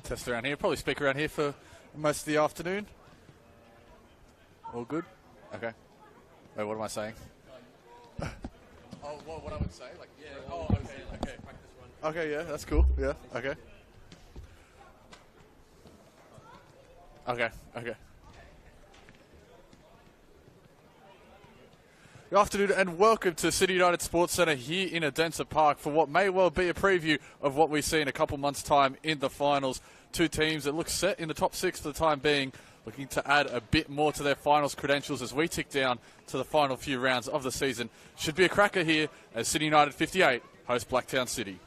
Test around here. Probably speak around here for most of the afternoon. All good? Okay. Wait, what am I saying? What I would say? Like, yeah. Oh, okay. Okay, yeah, that's cool. Yeah, okay. Okay. Good afternoon and welcome to City United Sports Centre here in Adensa Park for what may well be a preview of what we see in a couple months' time in the finals. Two teams that look set in the top six for the time being, looking to add a bit more to their finals credentials as we tick down to the final few rounds of the season. Should be a cracker here as City United 58 host Blacktown City.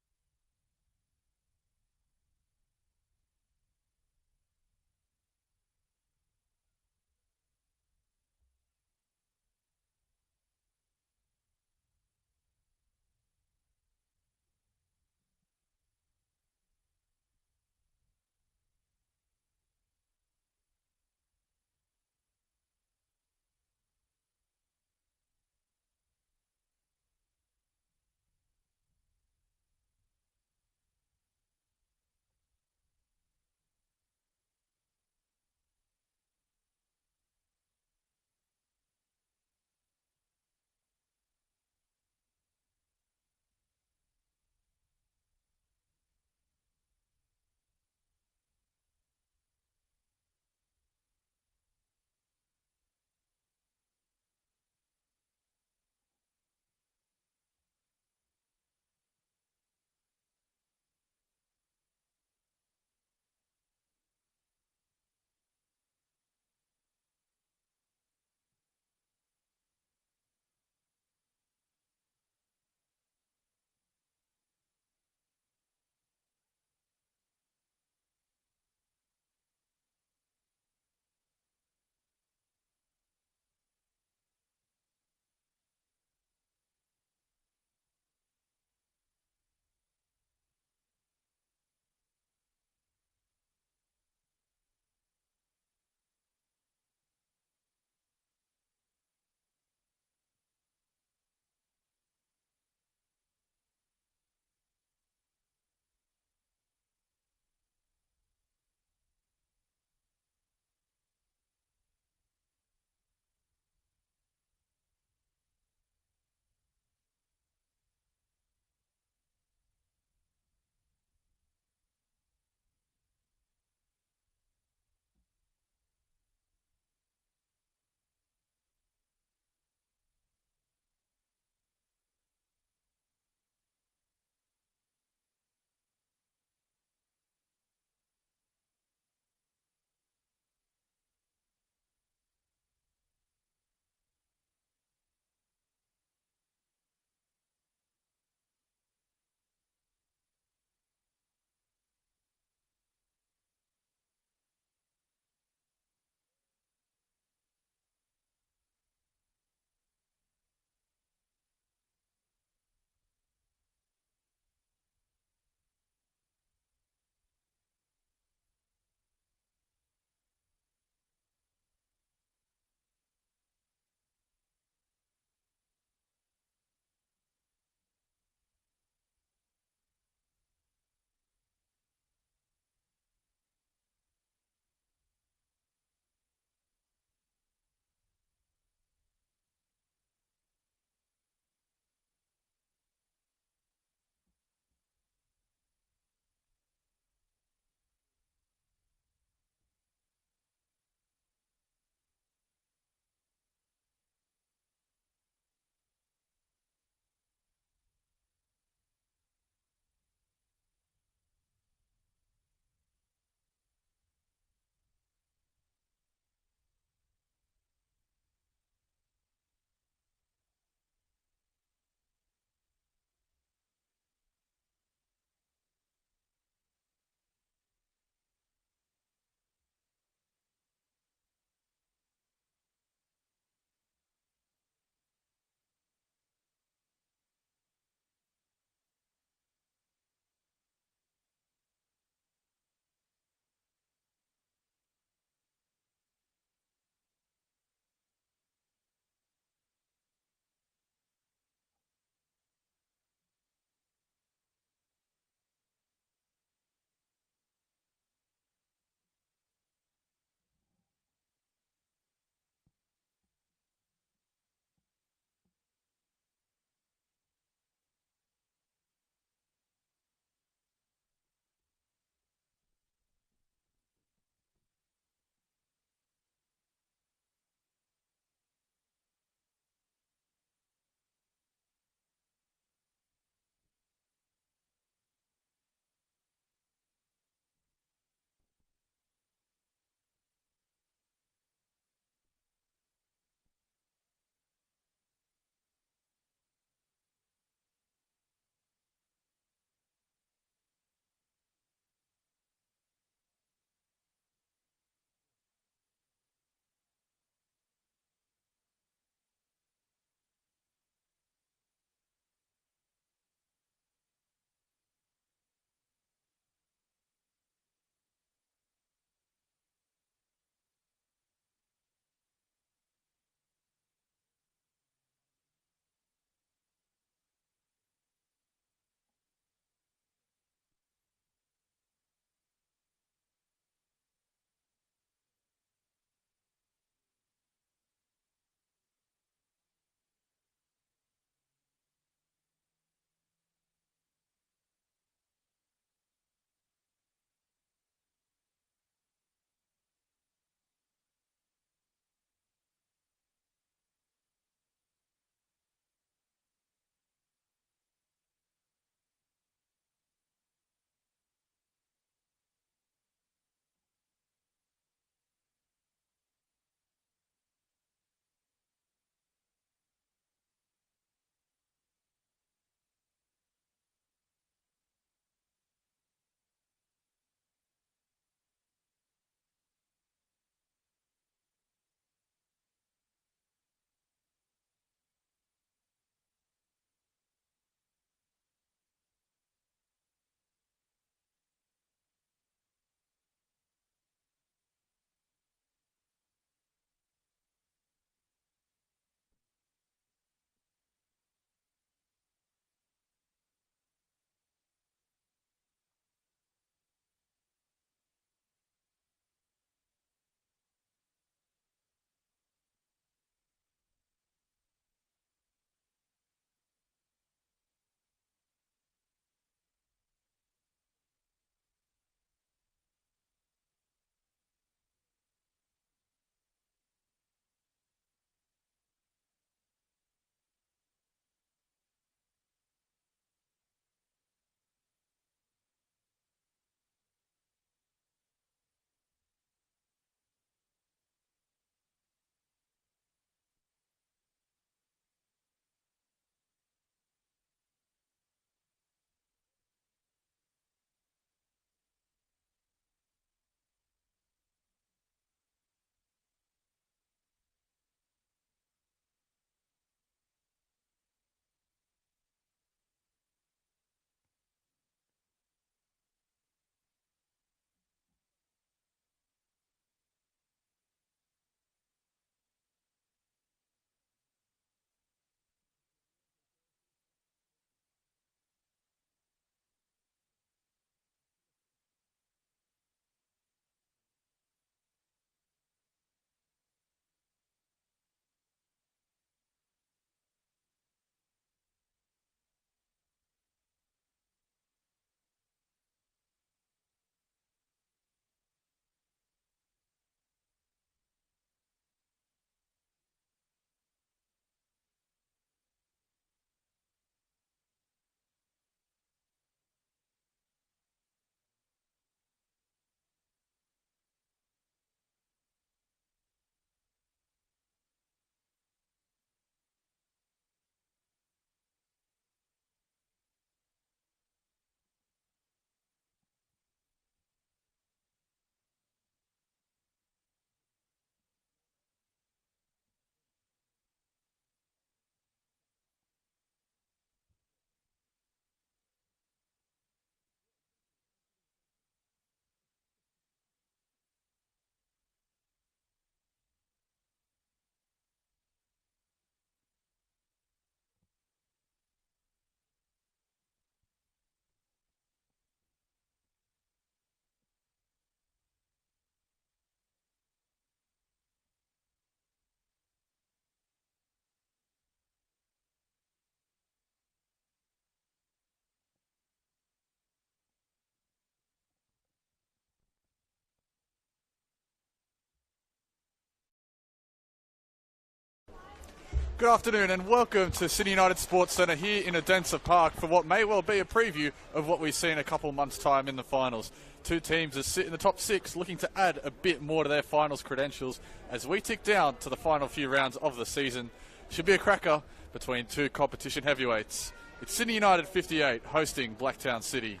Good afternoon and welcome to Sydney United Sports Centre here in Adensa Park for what may well be a preview of what we see in a couple months' time in the finals. Two teams that sit in the top six looking to add a bit more to their finals credentials as we tick down to the final few rounds of the season. Should be a cracker between two competition heavyweights. It's Sydney United 58 hosting Blacktown City.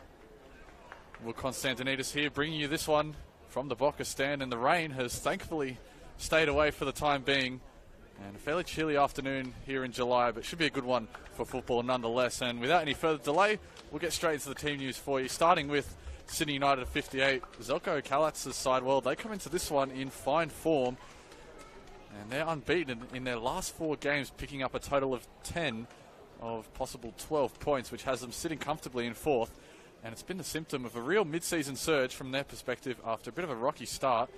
Will Constantinides here bringing you this one from the Boca stand, and the rain has thankfully stayed away for the time being. And a fairly chilly afternoon here in July, but should be a good one for football nonetheless. And without any further delay, we'll get straight into the team news for you, starting with Sydney United 58. Zeljko Kalatz's side, well, they come into this one in fine form, and they're unbeaten in their last 4 games, picking up a total of 10 of possible 12 points, which has them sitting comfortably in 4th. And it's been the symptom of a real mid-season surge from their perspective after a bit of a rocky start.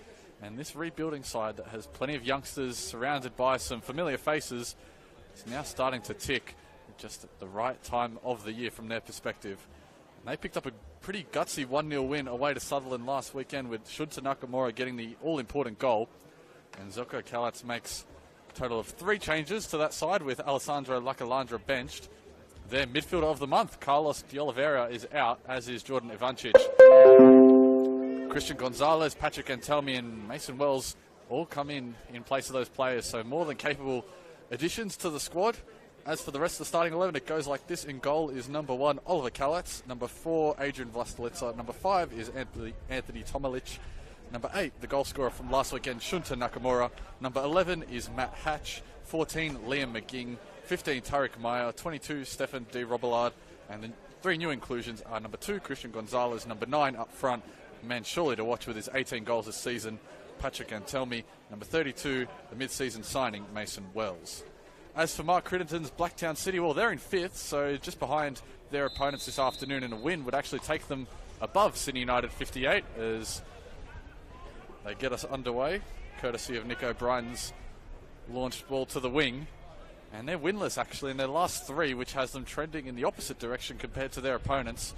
And this rebuilding side that has plenty of youngsters surrounded by some familiar faces is now starting to tick just at the right time of the year from their perspective. And they picked up a pretty gutsy 1-0 win away to Sutherland last weekend, with Shunta Nakamura getting the all-important goal. And Zeljko Kalatz makes a total of 3 changes to that side, with Alessandro Lacalandra benched. Their midfielder of the month, Carlos de Oliveira, is out, as is Jordan Ivancic. Christian Gonzalez, Patrick Antelmi and Mason Wells all come in place of those players, so more than capable additions to the squad. As for the rest of the starting 11, it goes like this. In goal is number 1, Oliver Kalatz. Number 4, Adrian Vlastelica. Number 5 is Anthony Tomalic. Number 8, the goal scorer from last weekend, Shunta Nakamura. Number 11 is Matt Hatch. 14, Liam McGing. 15, Tariq Meyer. 22, Stefan D. Robillard. And the 3 new inclusions are number 2, Christian Gonzalez. Number 9, up front, man surely to watch with his 18 goals this season, Patrick Antelmi. Number 32, the mid-season signing, Mason Wells. As for Mark Crittenden's Blacktown City, well, they're in 5th, so just behind their opponents this afternoon, and a win would actually take them above Sydney United 58 as they get us underway, courtesy of Nick O'Brien's launched ball to the wing. And they're winless, actually, in their last 3, which has them trending in the opposite direction compared to their opponents.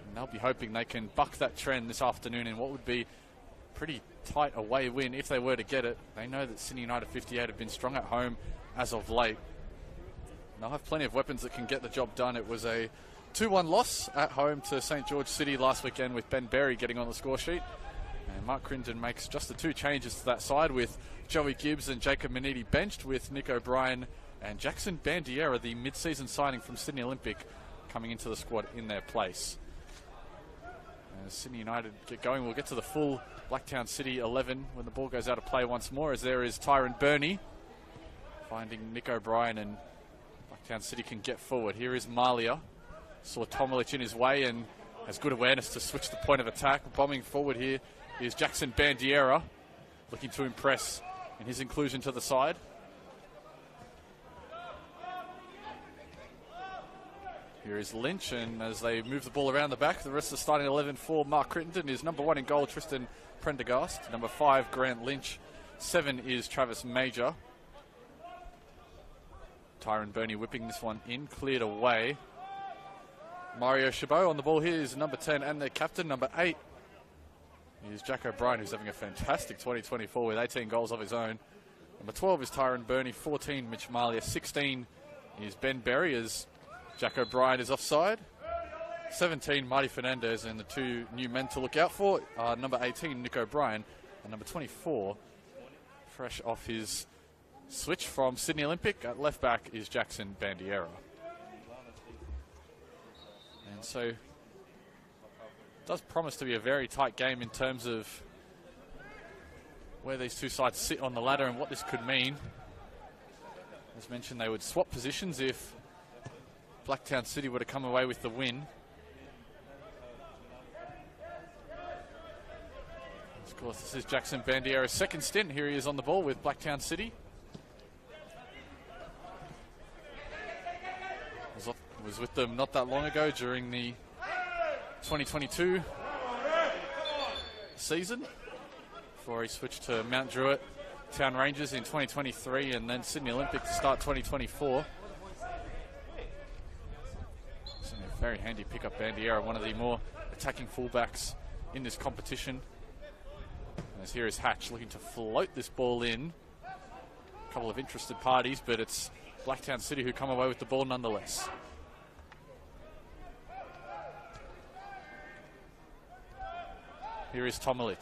And they'll be hoping they can buck that trend this afternoon in what would be a pretty tight away win if they were to get it. They know that Sydney United 58 have been strong at home as of late. They'll have plenty of weapons that can get the job done. It was a 2-1 loss at home to St George City last weekend, with Ben Berry getting on the score sheet. And Mark Crittenden makes just the 2 changes to that side, with Joey Gibbs and Jacob Maniti benched, with Nick O'Brien and Jackson Bandiera, the mid-season signing from Sydney Olympic, coming into the squad in their place. As Sydney United get going, we'll get to the full Blacktown City 11 when the ball goes out of play once more, as there is Tyron Burney finding Nick O'Brien, and Blacktown City can get forward. Here is Malia. Saw Tomalic in his way and has good awareness to switch the point of attack. Bombing forward here is Jackson Bandiera, looking to impress in his inclusion to the side. Here is Lynch, and as they move the ball around the back, the rest of the starting 11 for Mark Crittenden is number 1 in goal, Tristan Prendergast. Number 5, Grant Lynch. 7 is Travis Major. Tyron Burney whipping this one in, cleared away. Mario Chabot on the ball here is number 10, and their captain, number 8, is Jack O'Brien, who's having a fantastic 2024 with 18 goals of his own. Number 12 is Tyron Burney. 14, Mitch Malia. 16 is Ben Berry, as Jack O'Brien is offside. 17, Marty Fernandez, and the 2 new men to look out for are number 18, Nick O'Brien, and number 24, fresh off his switch from Sydney Olympic at left back, is Jackson Bandiera. And so it does promise to be a very tight game in terms of where these two sides sit on the ladder and what this could mean. As mentioned, they would swap positions if Blacktown City were to come away with the win. Of course, this is Jackson Bandiera's second stint. Here he is on the ball with Blacktown City. Was with them not that long ago during the 2022 season, before he switched to Mount Druitt Town Rangers in 2023 and then Sydney Olympic to start 2024. So a very handy pickup, Bandiera, one of the more attacking fullbacks in this competition. As here is Hatch looking to float this ball in. A couple of interested parties, but it's Blacktown City, who come away with the ball nonetheless. Here is Tomilic,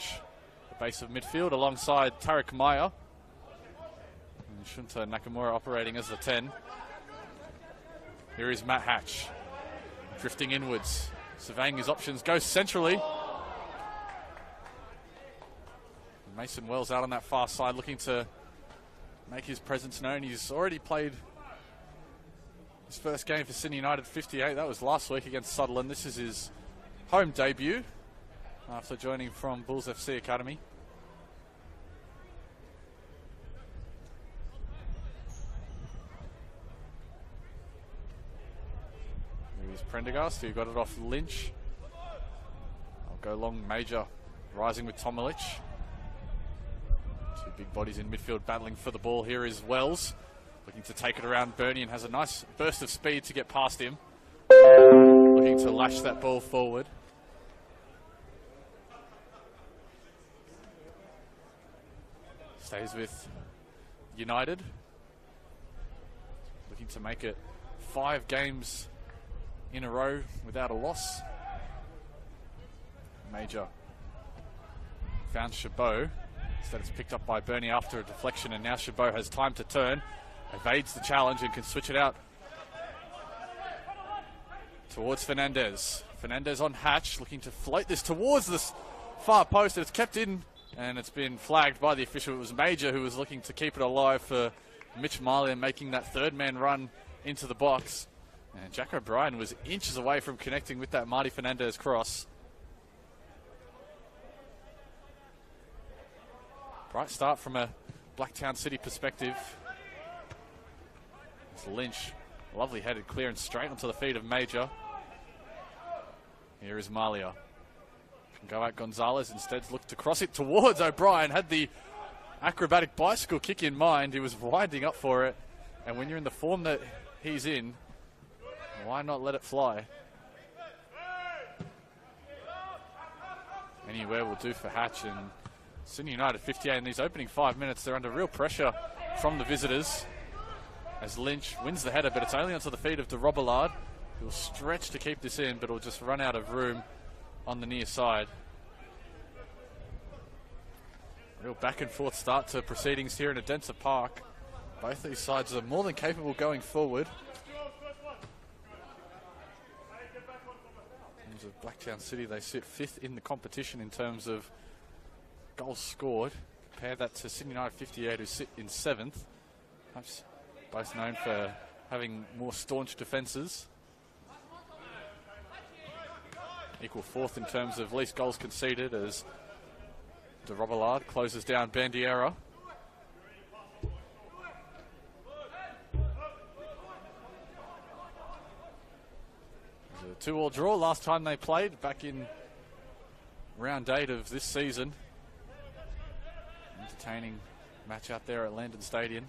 the base of midfield alongside Tarek Meyer. And Shunta Nakamura operating as the 10. Here is Matt Hatch, drifting inwards, surveying his options, goes centrally. Mason Wells out on that far side looking to make his presence known. He's already played his first game for Sydney United 58. That was last week against Sutherland. This is his home debut after joining from Bulls FC Academy. Here's Prendergast, who got it off Lynch. I'll go long, Major rising with Tomilic. Two big bodies in midfield battling for the ball. Here is Wells, looking to take it around Bernie and has a nice burst of speed to get past him. Looking to lash that ball forward. Stays with United. Looking to make it 5 games in a row without a loss. Major found Chabot. Instead it's picked up by Bernie after a deflection, and now Chabot has time to turn. Evades the challenge and can switch it out towards Fernandez. Fernandez on Hatch, looking to float this towards the far post. It's kept in, and it's been flagged by the official. It was Major who was looking to keep it alive for Mitch Marley, making that third man run into the box. And Jack O'Brien was inches away from connecting with that Marty Fernandez cross. Bright start from a Blacktown City perspective. It's Lynch, lovely headed clearance straight onto the feet of Major. Here is Malia. Can go out Gonzalez, instead looked to cross it towards O'Brien. Had the acrobatic bicycle kick in mind. He was winding up for it. And when you're in the form that he's in, why not let it fly? Anywhere will do for Hatch, and Sydney United 58 in these opening 5 minutes. They're under real pressure from the visitors as Lynch wins the header, but it's only onto the feet of de Robillard. He'll stretch to keep this in, but it'll just run out of room on the near side. Real back and forth start to proceedings here in Adensa Park. Both these sides are more than capable going forward. In terms of Blacktown City, they sit 5th in the competition in terms of goals scored. Compare that to Sydney United 58, who sit in 7th. Perhaps both known for having more staunch defences. Equal 4th in terms of least goals conceded as de Robillard closes down Bandiera. A 2-2 draw last time they played, back in round 8 of this season. Entertaining match out there at Landon Stadium.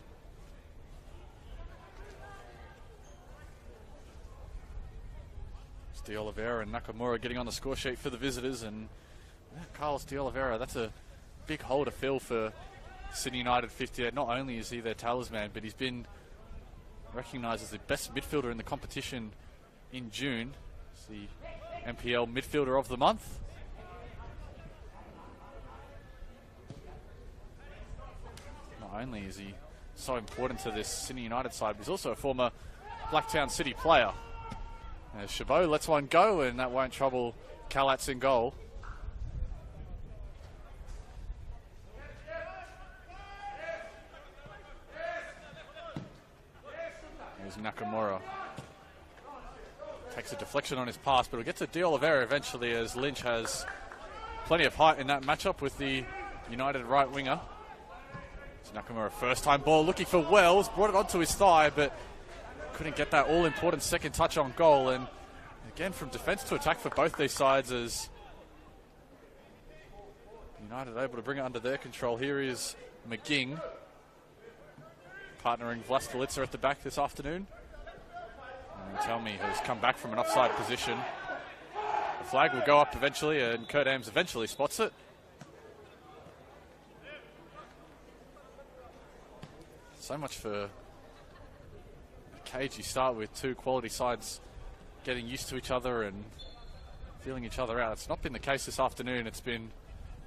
De Oliveira and Nakamura getting on the score sheet for the visitors, and Carlos De Oliveira, that's a big hole to fill for Sydney United 58. Not only is he their talisman, but he's been recognised as the best midfielder in the competition in June. It's the NPL Midfielder of the Month. Not only is he so important to this Sydney United side, but he's also a former Blacktown City player. As Chabot lets one go, and that won't trouble Kalatz in goal. Here's Nakamura. Takes a deflection on his pass, but it'll get to De Oliveira eventually, as Lynch has plenty of height in that matchup with the United right winger. It's Nakamura, first time ball, looking for Wells, brought it onto his thigh, but couldn't get that all-important second touch on goal. And again, from defence to attack for both these sides, as United able to bring it under their control. Here is McGing, partnering Vlastelica at the back this afternoon. And Tell Me has come back from an offside position. The flag will go up eventually, and Kurt Ames eventually spots it. So much for cagey start with two quality sides getting used to each other and feeling each other out. It's not been the case this afternoon. It's been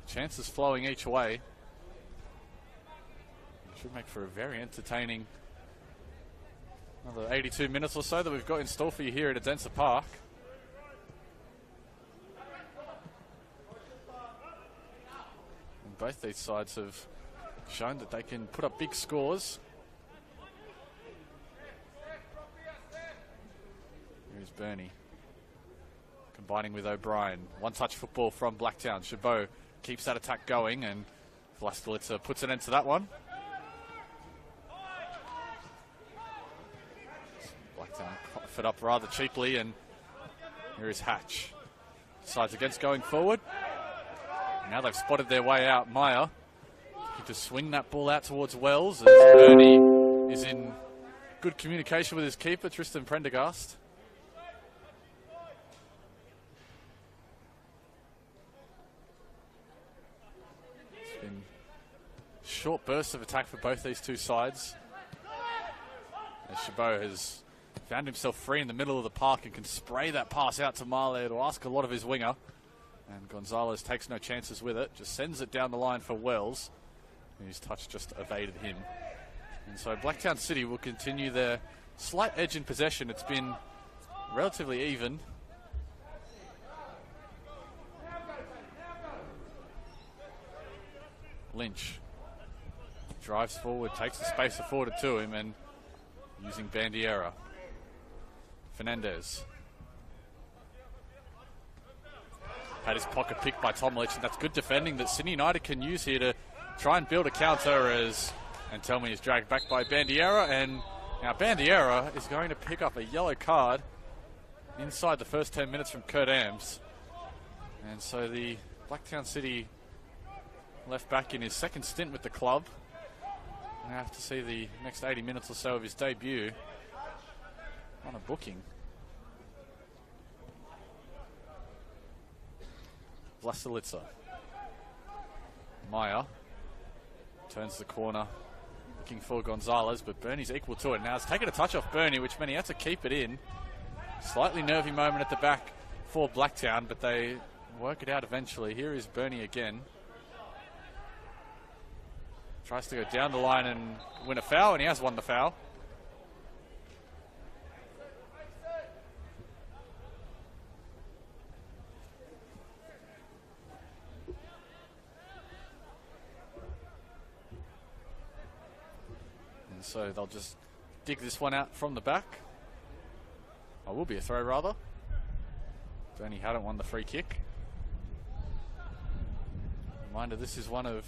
chances flowing each way. It should make for a very entertaining another 82 minutes or so that we've got in store for you here at Adensa Park. And both these sides have shown that they can put up big scores. Here's Bernie combining with O'Brien. One-touch football from Blacktown. Chabot keeps that attack going, and Vlastelica puts an end to that one. Blacktown fit up rather cheaply, and here is Hatch. Decides against going forward. Now they've spotted their way out. Meyer looking to swing that ball out towards Wells, as Bernie is in good communication with his keeper, Tristan Prendergast. Short bursts of attack for both these two sides. As Chabot has found himself free in the middle of the park and can spray that pass out to Marley to ask a lot of his winger. And Gonzalez takes no chances with it, just sends it down the line for Wells, whose touch just evaded him. And so Blacktown City will continue their slight edge in possession. It's been relatively even. Lynch drives forward, takes the space afforded to him, and using Bandiera. Fernandez had his pocket picked by Tomlich, and that's good defending that Sydney United can use here to try and build a counter, as Antelmi is dragged back by Bandiera, and now Bandiera is going to pick up a yellow card inside the first 10 minutes from Kurt Ams. And so the Blacktown City left back in his second stint with the club. Now have to see the next 80 minutes or so of his debut on a booking. Vlastelica. Meyer turns the corner, looking for Gonzalez, but Bernie's equal to it. Now it's taken a touch off Bernie, which meant he had to keep it in. Slightly nervy moment at the back for Blacktown, but they work it out eventually. Here is Bernie again. Tries to go down the line and win a foul, and he has won the foul. And so they'll just dig this one out from the back. Oh, will be a throw, rather. Bernie hadn't won the free kick. Reminder, this is one of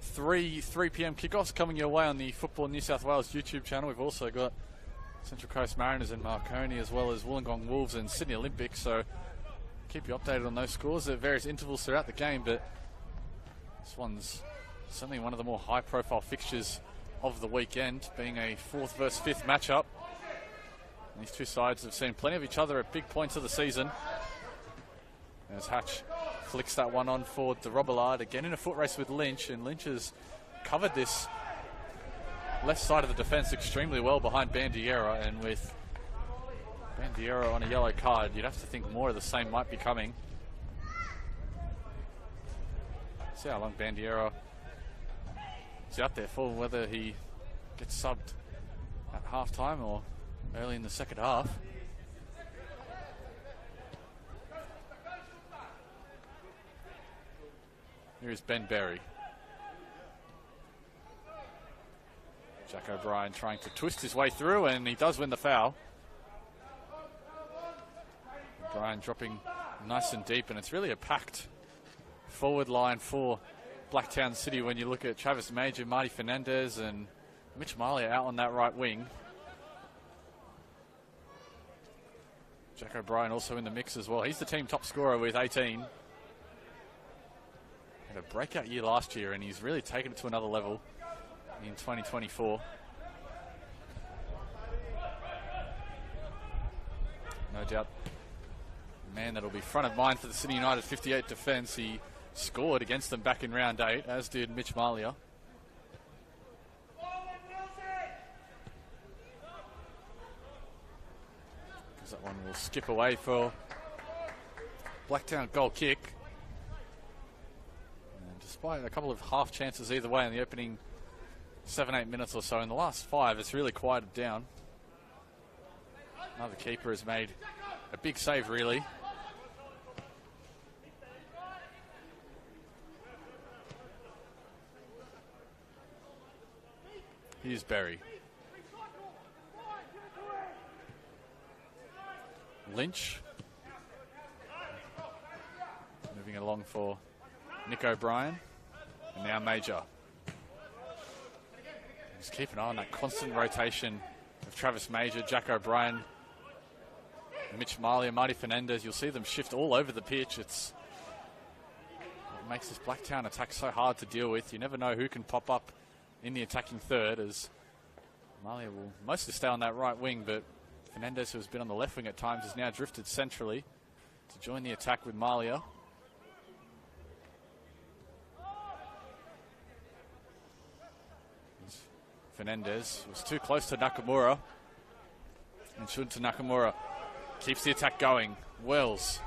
three p.m. kickoffs coming your way on the Football New South Wales YouTube channel. We've also got Central Coast Mariners and Marconi, as well as Wollongong Wolves and Sydney Olympic, so keep you updated on those scores at various intervals throughout the game. But this one's certainly one of the more high-profile fixtures of the weekend, being a 4th versus 5th matchup. And these two sides have seen plenty of each other at big points of the season. As Hatch flicks that one on for de Robillard, again in a foot race with Lynch, and Lynch has covered this left side of the defence extremely well behind Bandiera, and with Bandiera on a yellow card, you'd have to think more of the same might be coming. See how long Bandiera is out there for, whether he gets subbed at half-time or early in the second half. Here is Ben Berry. Jack O'Brien trying to twist his way through, and he does win the foul. O'Brien dropping nice and deep, and it's really a packed forward line for Blacktown City when you look at Travis Major, Marty Fernandez, and Mitch Marley out on that right wing. Jack O'Brien also in the mix as well. He's the team top scorer with 18. Had a breakout year last year, and he's really taken it to another level in 2024. No doubt, man, that'll be front of mind for the Sydney United 58 defence. He scored against them back in round 8, as did Mitch Marlia. That one will skip away for Blacktown goal kick. And despite a couple of half chances either way in the opening 7-8 minutes or so, in the last 5 it's really quieted down. Another keeper has made a big save, really. Here's Berry. Lynch. Moving along for Nick O'Brien. And now Major. Just keep an eye on that constant rotation of Travis Major, Jack O'Brien, Mitch Marley and Marty Fernandez. You'll see them shift all over the pitch. It makes this Blacktown attack so hard to deal with. You never know who can pop up in the attacking third, as Marley will mostly stay on that right wing, but Fernandez, who has been on the left wing at times, has now drifted centrally to join the attack with Malia. Fernandez was too close to Nakamura, and Shunta Nakamura keeps the attack going. Wells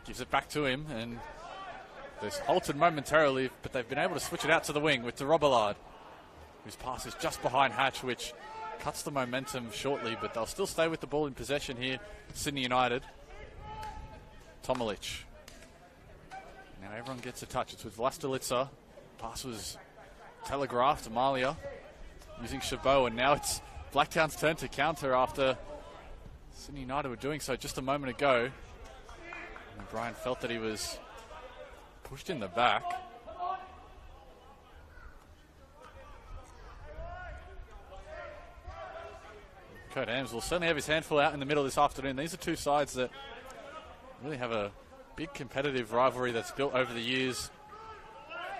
gives it back to him, and they've halted momentarily, but they've been able to switch it out to the wing with DeRobillard, whose pass is just behind Hatch, which cuts the momentum shortly, but they'll still stay with the ball in possession here, Sydney United. Tomalich. Now everyone gets a touch. It's with Vlastelica. Pass was telegraphed to Malia using Chabot, and now it's Blacktown's turn to counter after Sydney United were doing so just a moment ago. And Brian felt that he was pushed in the back. Kurt Ames will certainly have his handful out in the middle this afternoon. These are two sides that really have a big competitive rivalry that's built over the years.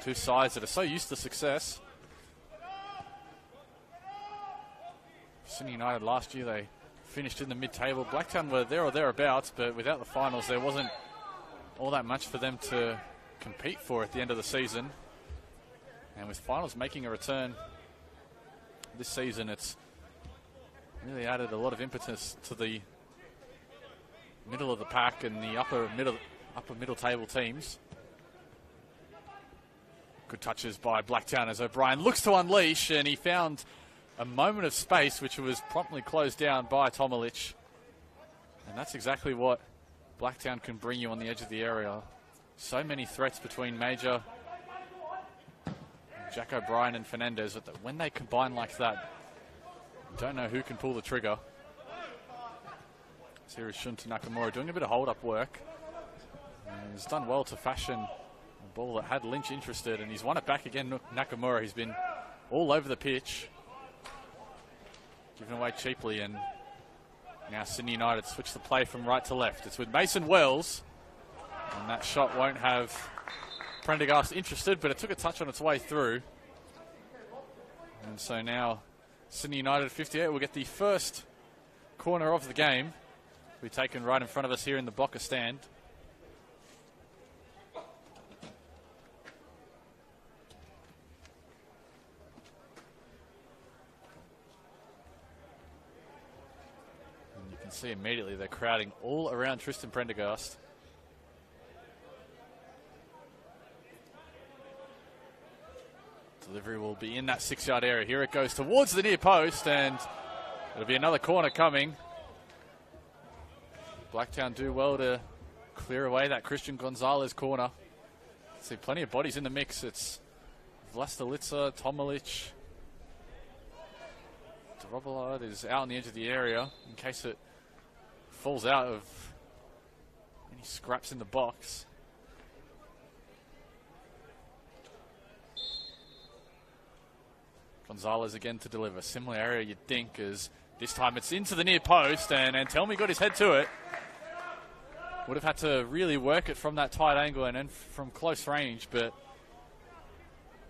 Two sides that are so used to success. Sydney United last year, they finished in the mid-table. Blacktown were there or thereabouts, but without the finals, there wasn't all that much for them to compete for at the end of the season. And with finals making a return this season, it's really added a lot of impetus to the middle of the pack and the upper middle table teams. Good touches by Blacktown as O'Brien looks to unleash, and he found a moment of space which was promptly closed down by Tomalich. And that's exactly what Blacktown can bring you on the edge of the area. So many threats between Major, Jack O'Brien and Fernandez, that when they combine like that, you don't know who can pull the trigger. So here is Shunta Nakamura doing a bit of hold-up work. And he's done well to fashion a ball that had Lynch interested, and he's won it back again. Nakamura, he's been all over the pitch, given away cheaply, and now Sydney United switch the play from right to left. It's with Mason Wells, and that shot won't have Prendergast interested, but it took a touch on its way through. And so now Sydney United 58 will get the first corner of the game. We're taken right in front of us here in the Boca stand. And you can see immediately they're crowding all around Tristan Prendergast. Delivery will be in that 6-yard area. Here it goes towards the near post, and it'll be another corner coming. Blacktown do well to clear away that Christian Gonzalez corner. See plenty of bodies in the mix. It's Vlastelica, Tomalich. DeRobillard is out on the edge of the area in case it falls out of any scraps in the box. Gonzalez again to deliver. Similar area you'd think, as this time it's into the near post, and Antelmi got his head to it. Would have had to really work it from that tight angle and then from close range, but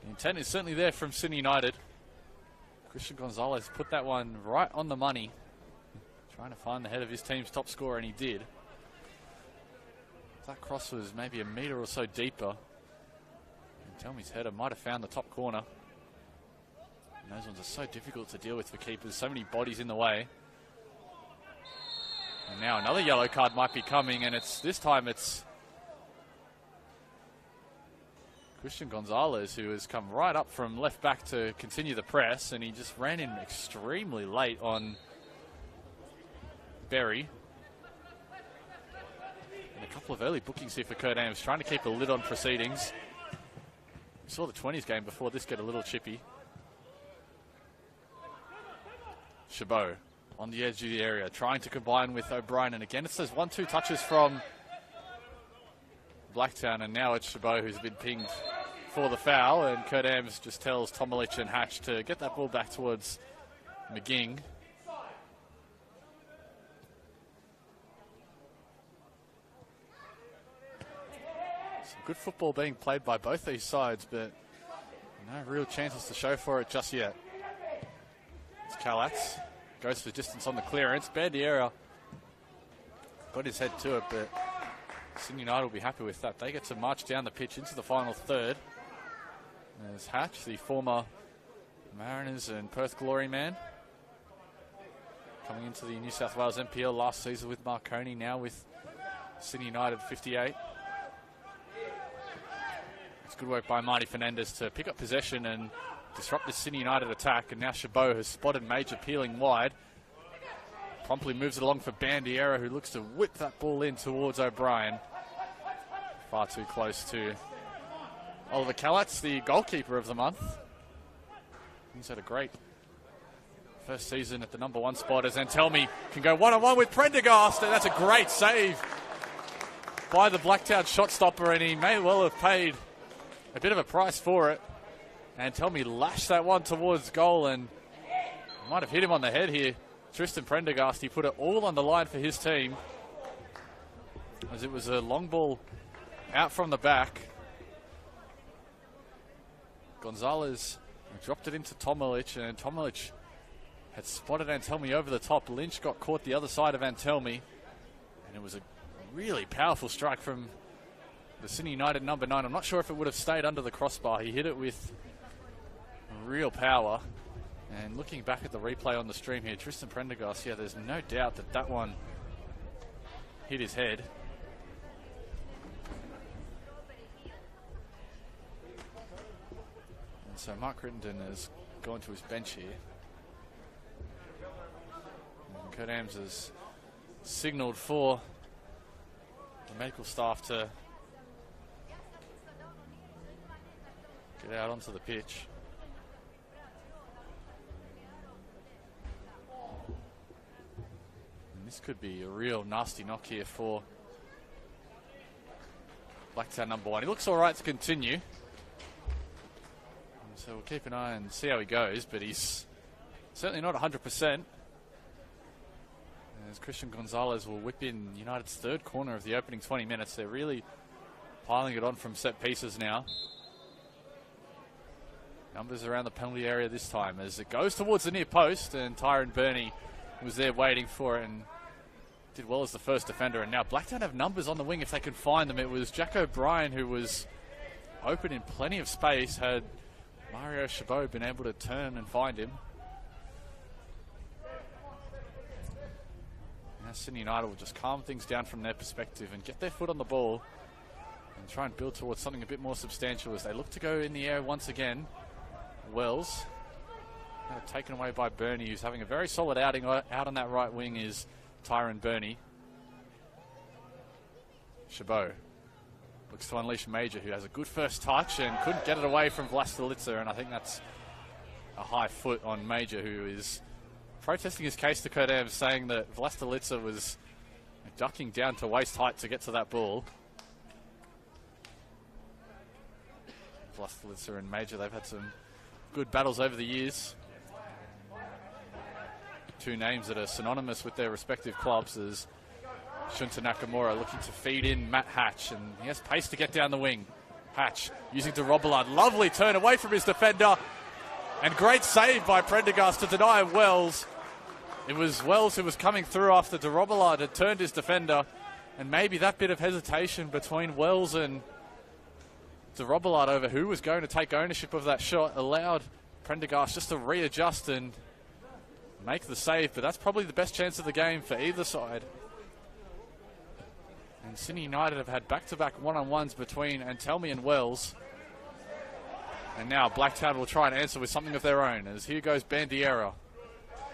the intent is certainly there from Sydney United. Christian Gonzalez put that one right on the money, trying to find the head of his team's top scorer, and he did. That cross was maybe a metre or so deeper. Antelmi's header might have found the top corner. And those ones are so difficult to deal with for keepers. So many bodies in the way. And now another yellow card might be coming, and this time it's Christian Gonzalez, who has come right up from left back to continue the press, and he just ran in extremely late on Berry. And a couple of early bookings here for Kurt Ames, trying to keep a lid on proceedings. We saw the 20s game before this get a little chippy. Chabot on the edge of the area, trying to combine with O'Brien, and again it's those 1-2 touches from Blacktown, and now it's Chabot who's been pinged for the foul, and Kurt Ames just tells Tomalich and Hatch to get that ball back towards McGing. Some good football being played by both these sides, but no real chances to show for it just yet. It's Kalatz, goes for distance on the clearance. Bandiera got his head to it, but Sydney United will be happy with that. They get to march down the pitch into the final third. There's Hatch, the former Mariners and Perth Glory man, coming into the New South Wales NPL last season with Marconi, now with Sydney United 58. It's good work by Marty Fernandez to pick up possession and disrupt the Sydney United attack, and now Chabot has spotted Major peeling wide. Promptly moves it along for Bandiera, who looks to whip that ball in towards O'Brien. Far too close to Oliver Kalatz, the goalkeeper of the month. He's had a great first season at the #1 spot, as Antelmi can go one-on-one with Prendergast, and that's a great save by the Blacktown shot stopper, and he may well have paid a bit of a price for it. Antelmi lashed that one towards goal, and might have hit him on the head here. Tristan Prendergast, he put it all on the line for his team, as it was a long ball out from the back. Gonzalez dropped it into Tomalich, and Tomalich had spotted Antelmi over the top. Lynch got caught the other side of Antelmi, and it was a really powerful strike from the Sydney United #9. I'm not sure if it would have stayed under the crossbar. He hit it with real power. And looking back at the replay on the stream here, Tristan Prendergast, yeah, there's no doubt that that one hit his head. And so Mark Crittenden has gone to his bench here. And Kurt Ames has signalled for the medical staff to get out onto the pitch. This could be a real nasty knock here for Blacktown #1. He looks all right to continue. So we'll keep an eye and see how he goes, but he's certainly not 100%. As Christian Gonzalez will whip in United's third corner of the opening 20 minutes. They're really piling it on from set pieces now. Numbers around the penalty area this time as it goes towards the near post, and Tyron Burney was there waiting for it and did well as the first defender. And now Blacktown have numbers on the wing if they can find them. It was Jack O'Brien who was open in plenty of space. Had Mario Chabot been able to turn and find him. Now Sydney United will just calm things down from their perspective and get their foot on the ball and try and build towards something a bit more substantial as they look to go in the air once again. Wells taken away by Burney, who's having a very solid outing. Out on that right wing is Tyron Burney. Chabot looks to unleash Major, who has a good first touch and couldn't get it away from Vlastelica, and I think that's a high foot on Major, who is protesting his case to Kurt Ames, saying that Vlastelica was ducking down to waist height to get to that ball. Vlastelica and Major, they've had some good battles over the years. Two names that are synonymous with their respective clubs, as Shunta Nakamura looking to feed in Matt Hatch, and he has pace to get down the wing. Hatch using DeRobillard, lovely turn away from his defender, and great save by Prendergast to deny Wells. It was Wells who was coming through after DeRobillard had turned his defender, and maybe that bit of hesitation between Wells and DeRobillard over who was going to take ownership of that shot allowed Prendergast just to readjust and make the save, but that's probably the best chance of the game for either side. And Sydney United have had back-to-back one-on-ones between Antelmi and Wells. And now Blacktown will try and answer with something of their own, as here goes Bandiera,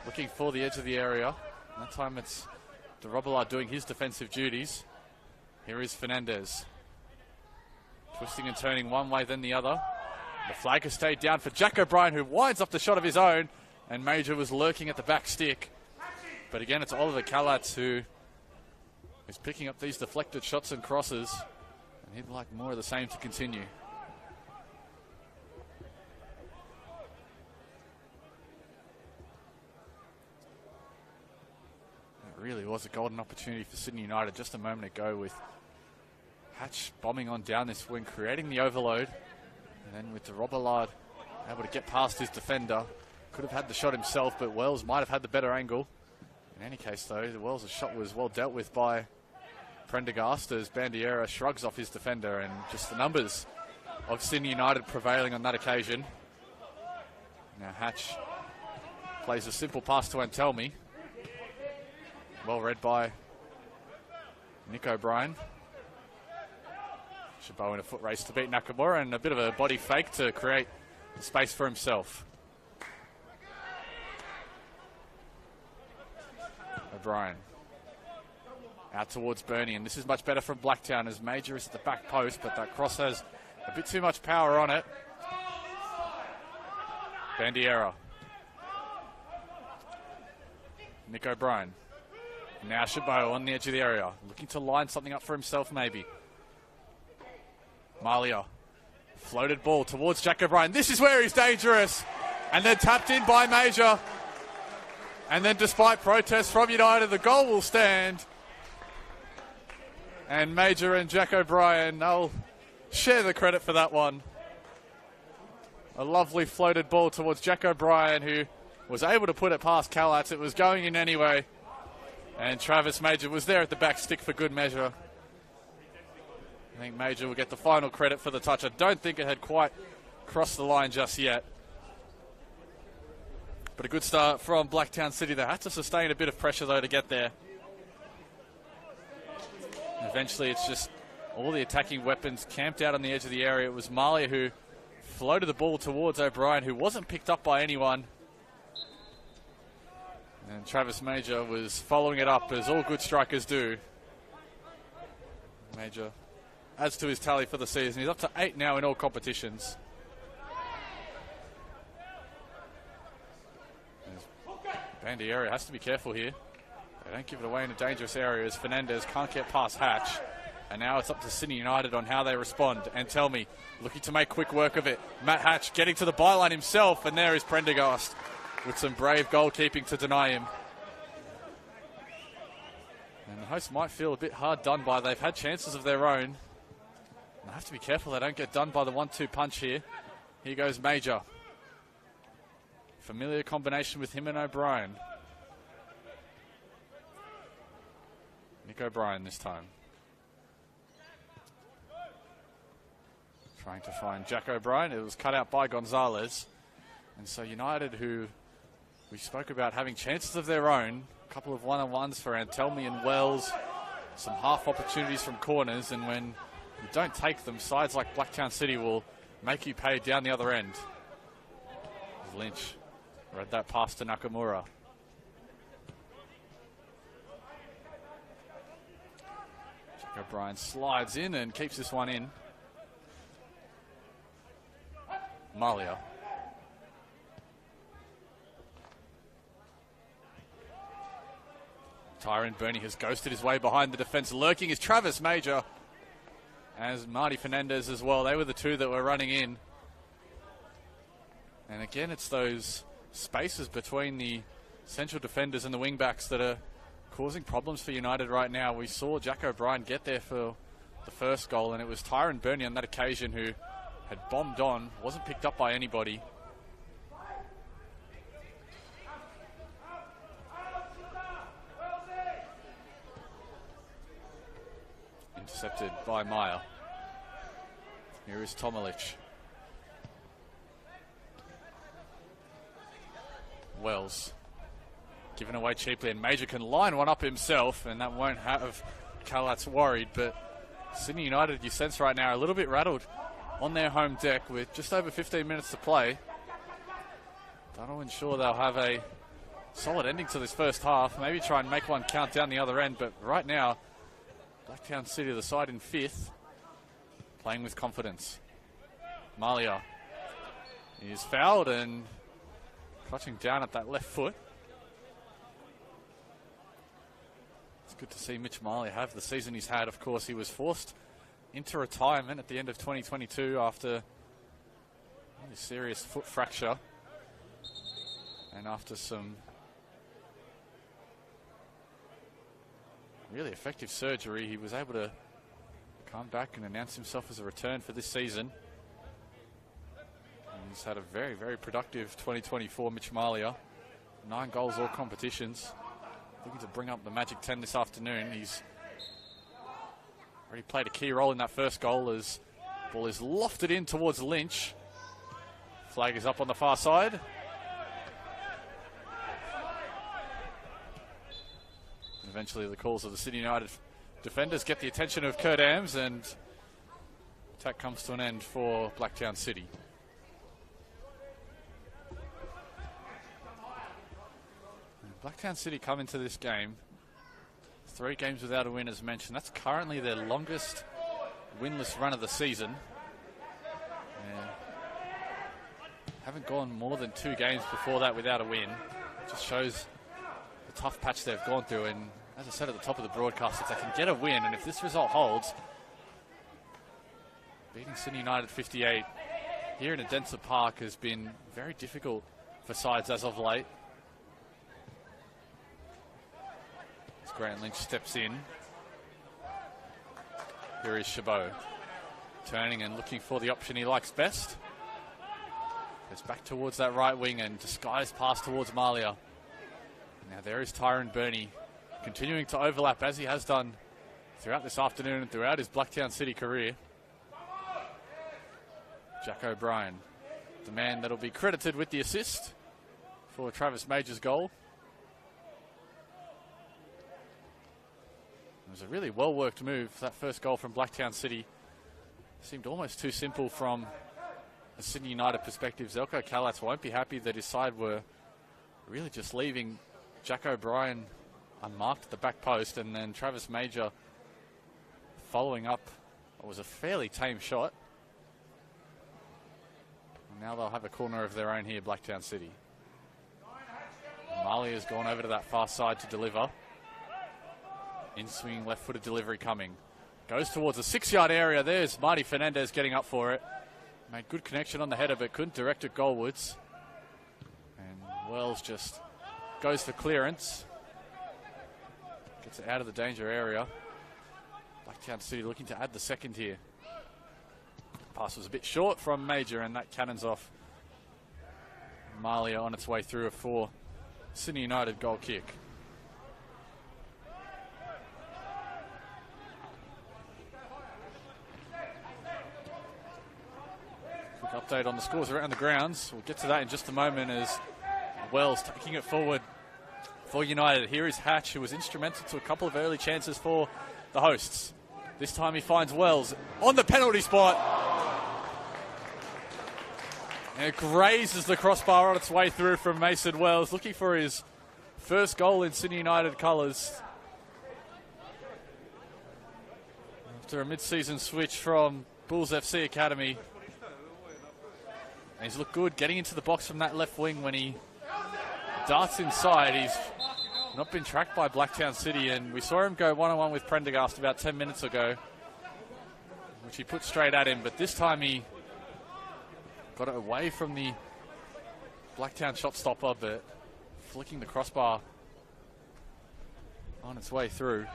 looking for the edge of the area. That time it's de Robillard doing his defensive duties. Here is Fernandez, twisting and turning one way then the other. The flag has stayed down for Jack O'Brien, who winds up the shot of his own, and Major was lurking at the back stick. But again, it's Oliver Kalatz who is picking up these deflected shots and crosses, and he'd like more of the same to continue. It really was a golden opportunity for Sydney United just a moment ago, with Hatch bombing on down this wing, creating the overload, and then with de Robillard able to get past his defender. Could have had the shot himself, but Wells might have had the better angle. In any case, though, the Wells' shot was well dealt with by Prendergast as Bandiera shrugs off his defender, and just the numbers of Sydney United prevailing on that occasion. Now Hatch plays a simple pass to Antelmi. Well read by Nick O'Brien. Chabot in a foot race to beat Nakamura, and a bit of a body fake to create space for himself. O'Brien out towards Bernie, and this is much better from Blacktown as Major is at the back post, but that cross has a bit too much power on it. Bandiera. Nick O'Brien. Now Chabot on the edge of the area, looking to line something up for himself maybe. Malia. Floated ball towards Jack O'Brien. This is where he's dangerous. And then tapped in by Major. And then despite protests from United, the goal will stand. And Major and Jack O'Brien, they'll share the credit for that one. A lovely floated ball towards Jack O'Brien, who was able to put it past Kalatz. It was going in anyway. And Travis Major was there at the back stick for good measure. I think Major will get the final credit for the touch. I don't think it had quite crossed the line just yet. But a good start from Blacktown City. They had to sustain a bit of pressure, though, to get there. And eventually, it's just all the attacking weapons camped out on the edge of the area. It was Malia who floated the ball towards O'Brien, who wasn't picked up by anyone. And Travis Major was following it up, as all good strikers do. Major adds to his tally for the season. He's up to 8 now in all competitions. Bandiera has to be careful here. They don't give it away in a dangerous area, as Fernandez can't get past Hatch. And now it's up to Sydney United on how they respond. Antelmi looking to make quick work of it. Matt Hatch getting to the byline himself, and there is Prendergast with some brave goalkeeping to deny him. And the hosts might feel a bit hard done by. They've had chances of their own. They have to be careful they don't get done by the 1-2 punch here. Here goes Major. Familiar combination with him and O'Brien. Nick O'Brien this time. Trying to find Jack O'Brien. It was cut out by Gonzalez. And so United, who we spoke about having chances of their own, a couple of one-on-ones for Antelmi and Wells, some half opportunities from corners, and when you don't take them, sides like Blacktown City will make you pay down the other end. Lynch read that pass to Nakamura. Jack O'Brien slides in and keeps this one in. Malia. Tyrone Burney has ghosted his way behind the defence. Lurking is Travis Major, as Marty Fernandez as well. They were the two that were running in. And again, it's those spaces between the central defenders and the wing-backs that are causing problems for United right now. We saw Jack O'Brien get there for the first goal, and it was Tyrone Burney on that occasion who had bombed on, wasn't picked up by anybody. Intercepted by Meyer. Here is Tomalich. Wells given away cheaply, and Major can line one up himself, and that won't have Calat's worried, but Sydney United, you sense right now, are a little bit rattled on their home deck with just over 15 minutes to play. That'll ensure they'll have a solid ending to this first half. Maybe try and make one count down the other end, but right now, Blacktown City, the side in 5th, playing with confidence. Malia is fouled and clutching down at that left foot. It's good to see Mitch Malia have the season he's had. Of course, he was forced into retirement at the end of 2022 after a serious foot fracture and after some really effective surgery. He was able to come back and announce himself as a return for this season. And he's had a very, very productive 2024, Mitch Malia. 9 goals, all competitions. Looking to bring up the Magic 10 this afternoon. He's already played a key role in that first goal as the ball is lofted in towards Lynch. Flag is up on the far side. Eventually the calls of the Sydney United defenders get the attention of Kurt Ams, and attack comes to an end for Blacktown City. Blacktown City come into this game 3 games without a win, as mentioned. That's currently their longest winless run of the season. Haven't gone more than 2 games before that without a win. Just shows the tough patch they've gone through, and as I said at the top of the broadcast, if they can get a win, and if this result holds, beating Sydney United 58 here in Adensa Park has been very difficult for sides as of late. As Grant Lynch steps in, here is Chabot, turning and looking for the option he likes best. Goes back towards that right wing and disguised pass towards Malia. Now there is Tyrone Burney, continuing to overlap as he has done throughout this afternoon and throughout his Blacktown City career. Jack O'Brien, the man that'll be credited with the assist for Travis Major's goal. It was a really well-worked move, that first goal from Blacktown City. Seemed almost too simple from a Sydney United perspective. Zelko Kalats won't be happy that his side were really just leaving Jack O'Brien unmarked at the back post, and then Travis Major following up what was a fairly tame shot. And now they'll have a corner of their own here, Blacktown City. Marley has gone over to that far side to deliver. In-swinging left-footed delivery coming. Goes towards the 6-yard area. There's Marty Fernandez getting up for it. Made good connection on the header, but couldn't direct it goalwards. And Wells just goes for clearance. Gets it out of the danger area. Blacktown City looking to add the second here. Pass was a bit short from Major, and that cannons off Malia on its way through for Sydney United goal kick. Quick update on the scores around the grounds. We'll get to that in just a moment as Wells taking it forward for United. Here is Hatch, who was instrumental to a couple of early chances for the hosts. This time he finds Wells on the penalty spot. And it grazes the crossbar on its way through from Mason Wells, looking for his first goal in Sydney United colours. After a mid-season switch from Bulls FC Academy. And he's looked good getting into the box from that left wing when he darts inside. He's not been tracked by Blacktown City, and we saw him go one-on-one with Prendergast about 10 minutes ago, which he put straight at him, but this time he got it away from the Blacktown shot stopper, but flicking the crossbar on its way through.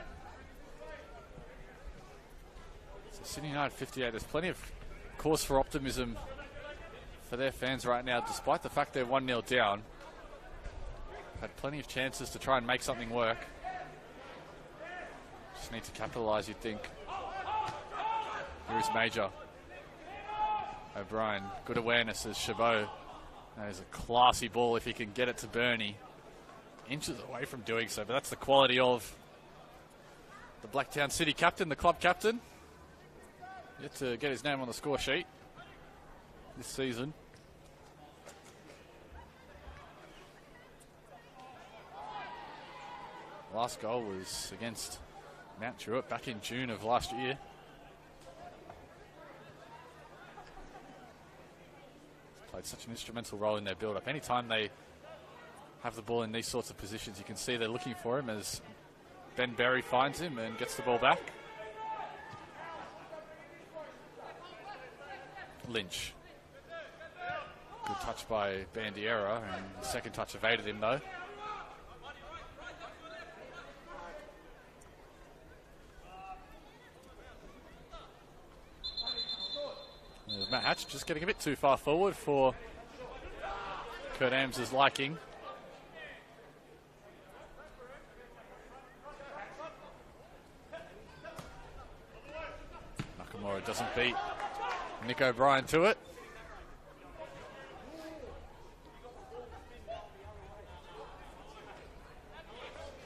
So Sydney United 58, there's plenty of cause for optimism for their fans right now, despite the fact they're 1-0 down. Had plenty of chances to try and make something work. Just need to capitalise, you'd think. Here's Major. O'Brien, good awareness as Chabot. That is a classy ball if he can get it to Burney. Inches away from doing so, but that's the quality of the Blacktown City captain, the club captain. Yet to get his name on the score sheet this season. Last goal was against Mount Druitt back in June of last year. Played such an instrumental role in their build-up. Anytime they have the ball in these sorts of positions, you can see they're looking for him as Ben Berry finds him and gets the ball back. Lynch. Good touch by Bandiera, and the second touch evaded him though. There's Matt Hatch just getting a bit too far forward for Kurt Ams's liking. Nakamura doesn't beat Nick O'Brien to it.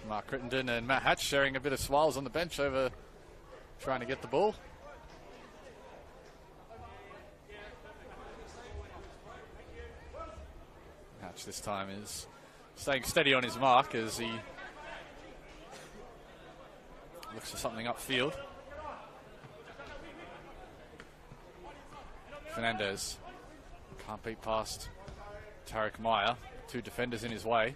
Mark Crittenden and Matt Hatch sharing a bit of smiles on the bench over trying to get the ball. Hatch this time is staying steady on his mark as he looks for something upfield. Fernandez can't beat past Tarek Meyer. Two defenders in his way.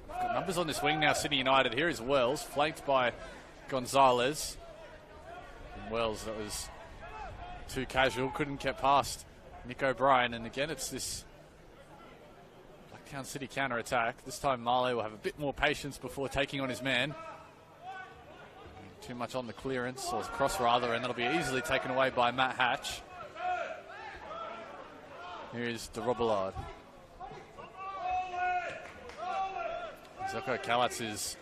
We've got numbers on this wing now, Sydney United. Here is Wells, flanked by Gonzalez. And Wells, that was too casual, couldn't get past Nick O'Brien. And again, it's this Blacktown City counter-attack. This time Marley will have a bit more patience before taking on his man. Too much on the clearance, or cross rather, and that'll be easily taken away by Matt Hatch. Here is de Robillard. Zoko Kalatz is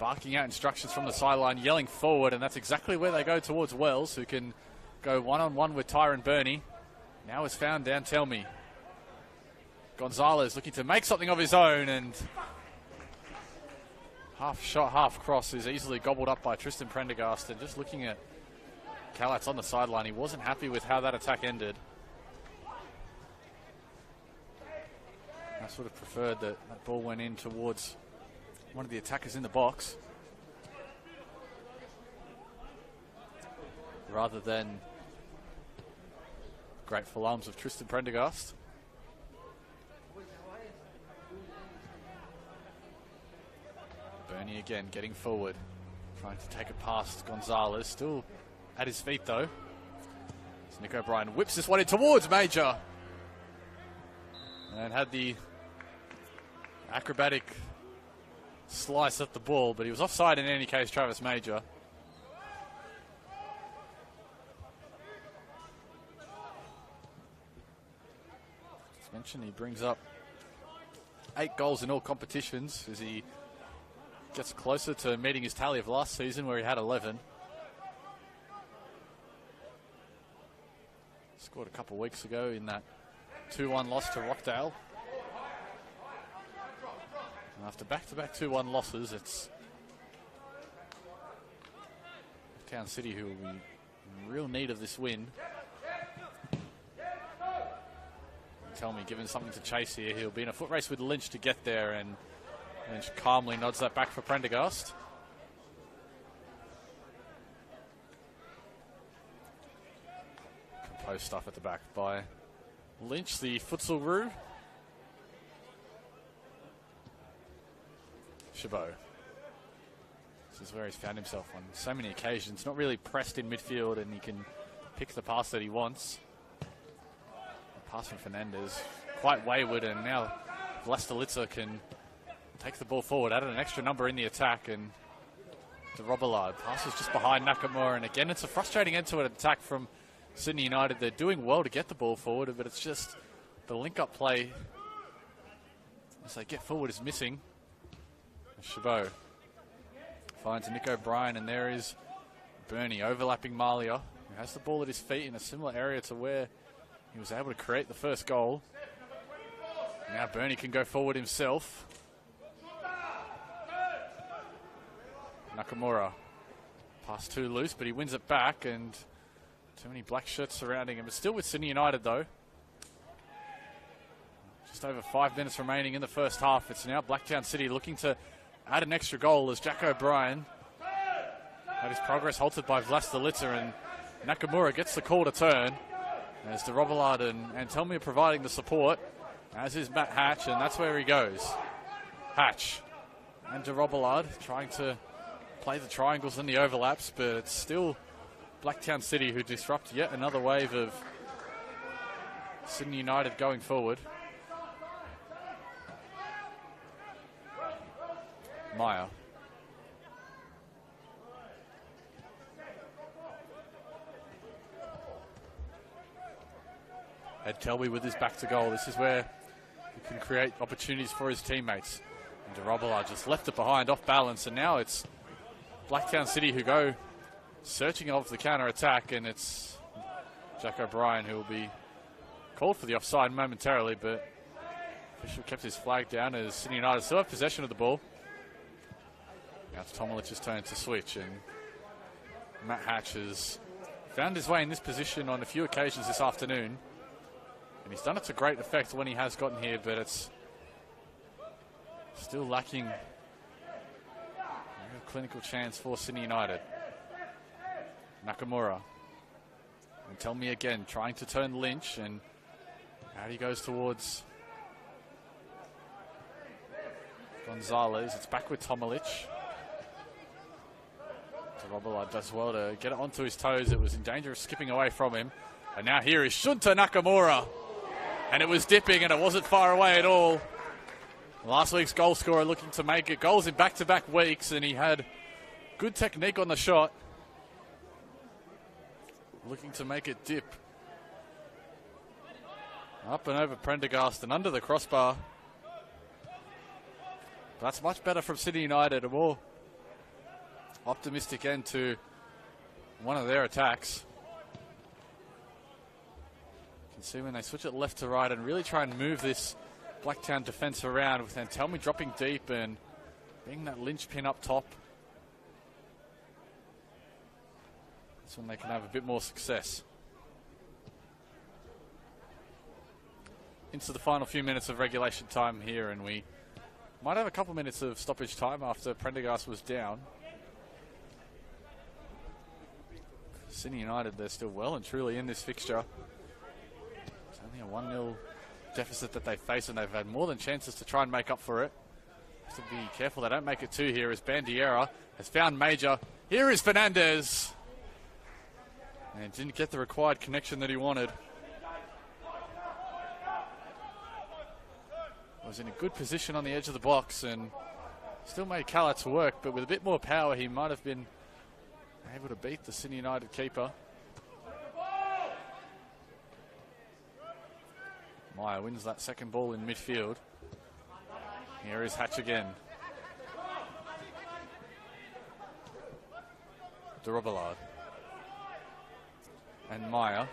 barking out instructions from the sideline, yelling forward, and that's exactly where they go towards Wells, who can go one-on-one with Tyron Burney. Now is found down Telmy. Gonzalez looking to make something of his own, and half shot, half cross is easily gobbled up by Tristan Prendergast. And just looking at Kalatz on the sideline, he wasn't happy with how that attack ended. I sort of preferred that that ball went in towards one of the attackers in the box rather than grateful arms of Tristan Prendergast. Burney again getting forward, trying to take it past Gonzalez, still at his feet though. So Nick O'Brien whips this one in towards Major and had the acrobatic slice at the ball, but he was offside in any case, Travis Major. As mentioned, he brings up 8 goals in all competitions as he gets closer to meeting his tally of last season where he had 11. Scored a couple of weeks ago in that 2-1 loss to Rockdale. And after back-to-back 2-1 losses, it's Town City who will be in real need of this win. Tell me, given something to chase here, he'll be in a foot race with Lynch to get there, and Lynch calmly nods that back for Prendergast. Composed stuff at the back by Lynch, the futsal Roo. Chabot. This is where he's found himself on so many occasions. Not really pressed in midfield, and he can pick the pass that he wants. The pass from Fernandez, quite wayward, and now Vlastelica can take the ball forward, added an extra number in the attack, and de Robillard passes just behind Nakamura, and again it's a frustrating end to an attack from Sydney United. They're doing well to get the ball forward, but it's just the link-up play as they get forward is missing. Chabot finds Nick O'Brien, and there is Burney overlapping Malia, who has the ball at his feet in a similar area to where he was able to create the first goal. Now Burney can go forward himself. Nakamura. Pass too loose, but he wins it back, and too many black shirts surrounding him. It's still with Sydney United, though. Just over 5 minutes remaining in the first half. It's now Blacktown City looking to add an extra goal as Jack O'Brien had his progress halted by Vlastelica, and Nakamura gets the call to turn as de Robillard and Antelmi are providing the support, as is Matt Hatch, and that's where he goes. Hatch and de Robillard trying to play the triangles and the overlaps, but it's still Blacktown City who disrupt yet another wave of Sydney United going forward. Meyer. Ed Telby with his back to goal. This is where he can create opportunities for his teammates. And de Robillard just left it behind, off balance, and now it's Blacktown City who go searching off the counter-attack, and it's Jack O'Brien who will be called for the offside momentarily, but official kept his flag down as Sydney United still have possession of the ball. Now it's Tomalic's turn to switch, and Matt Hatch has found his way in this position on a few occasions this afternoon, and he's done it to great effect when he has gotten here, but it's still lacking a real clinical chance for Sydney United. Nakamura. And tell me again, trying to turn Lynch, and out he goes towards Gonzalez. It's back with Tomalic. Robillard does well to get it onto his toes. It was in danger of skipping away from him. And now here is Shunta Nakamura. And it was dipping, and it wasn't far away at all. Last week's goal scorer looking to make it. Goals in back-to-back weeks, and he had good technique on the shot. Looking to make it dip. Up and over Prendergast and under the crossbar. That's much better from Sydney United. A more optimistic end to one of their attacks. You can see when they switch it left to right and really try and move this Blacktown defence around, with Antelmi dropping deep and being that linchpin up top. That's when they can have a bit more success. Into the final few minutes of regulation time here, and we might have a couple minutes of stoppage time after Prendergast was down. Sydney United, they're still well and truly in this fixture. It's only a 1-0 deficit that they face, and they've had more than chances to try and make up for it. Have to be careful they don't make it 2 here, as Bandiera has found Major. Here is Fernandez. And didn't get the required connection that he wanted. Was in a good position on the edge of the box and still made Callats work, but with a bit more power he might have been able to beat the Sydney United keeper. Meyer wins that second ball in midfield. Here is Hatch again. de Robillard. And Meyer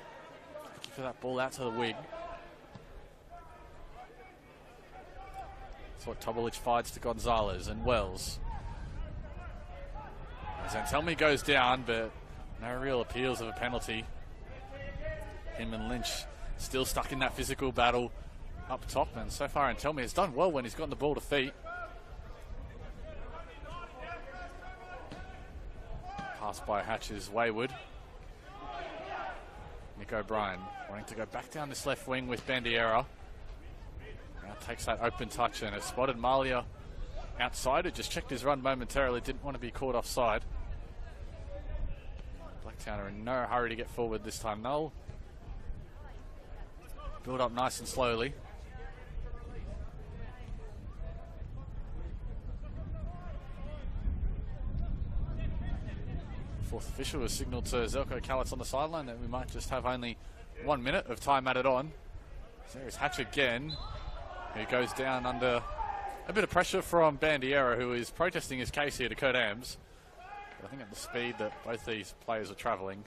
looking for that ball out to the wing. That's what Tomalich fights to Gonzalez and Wells. As Antelmi goes down, but no real appeals of a penalty. Him and Lynch still stuck in that physical battle up top, and so far Antelmi has done well when he's gotten the ball to feet. Pass by Hatch is wayward. Nick O'Brien wanting to go back down this left wing with Bandiera. Now takes that open touch and has spotted Malia outside, who just checked his run momentarily, didn't want to be caught offside. Blacktown are in no hurry to get forward this time. They'll build up nice and slowly. Fourth official has signalled to Zelko Callats on the sideline that we might just have only 1 minute of time added on. So there's Hatch again, who goes down under a bit of pressure from Bandiera, who is protesting his case here to Kurt Ams. But I think at the speed that both these players are travelling,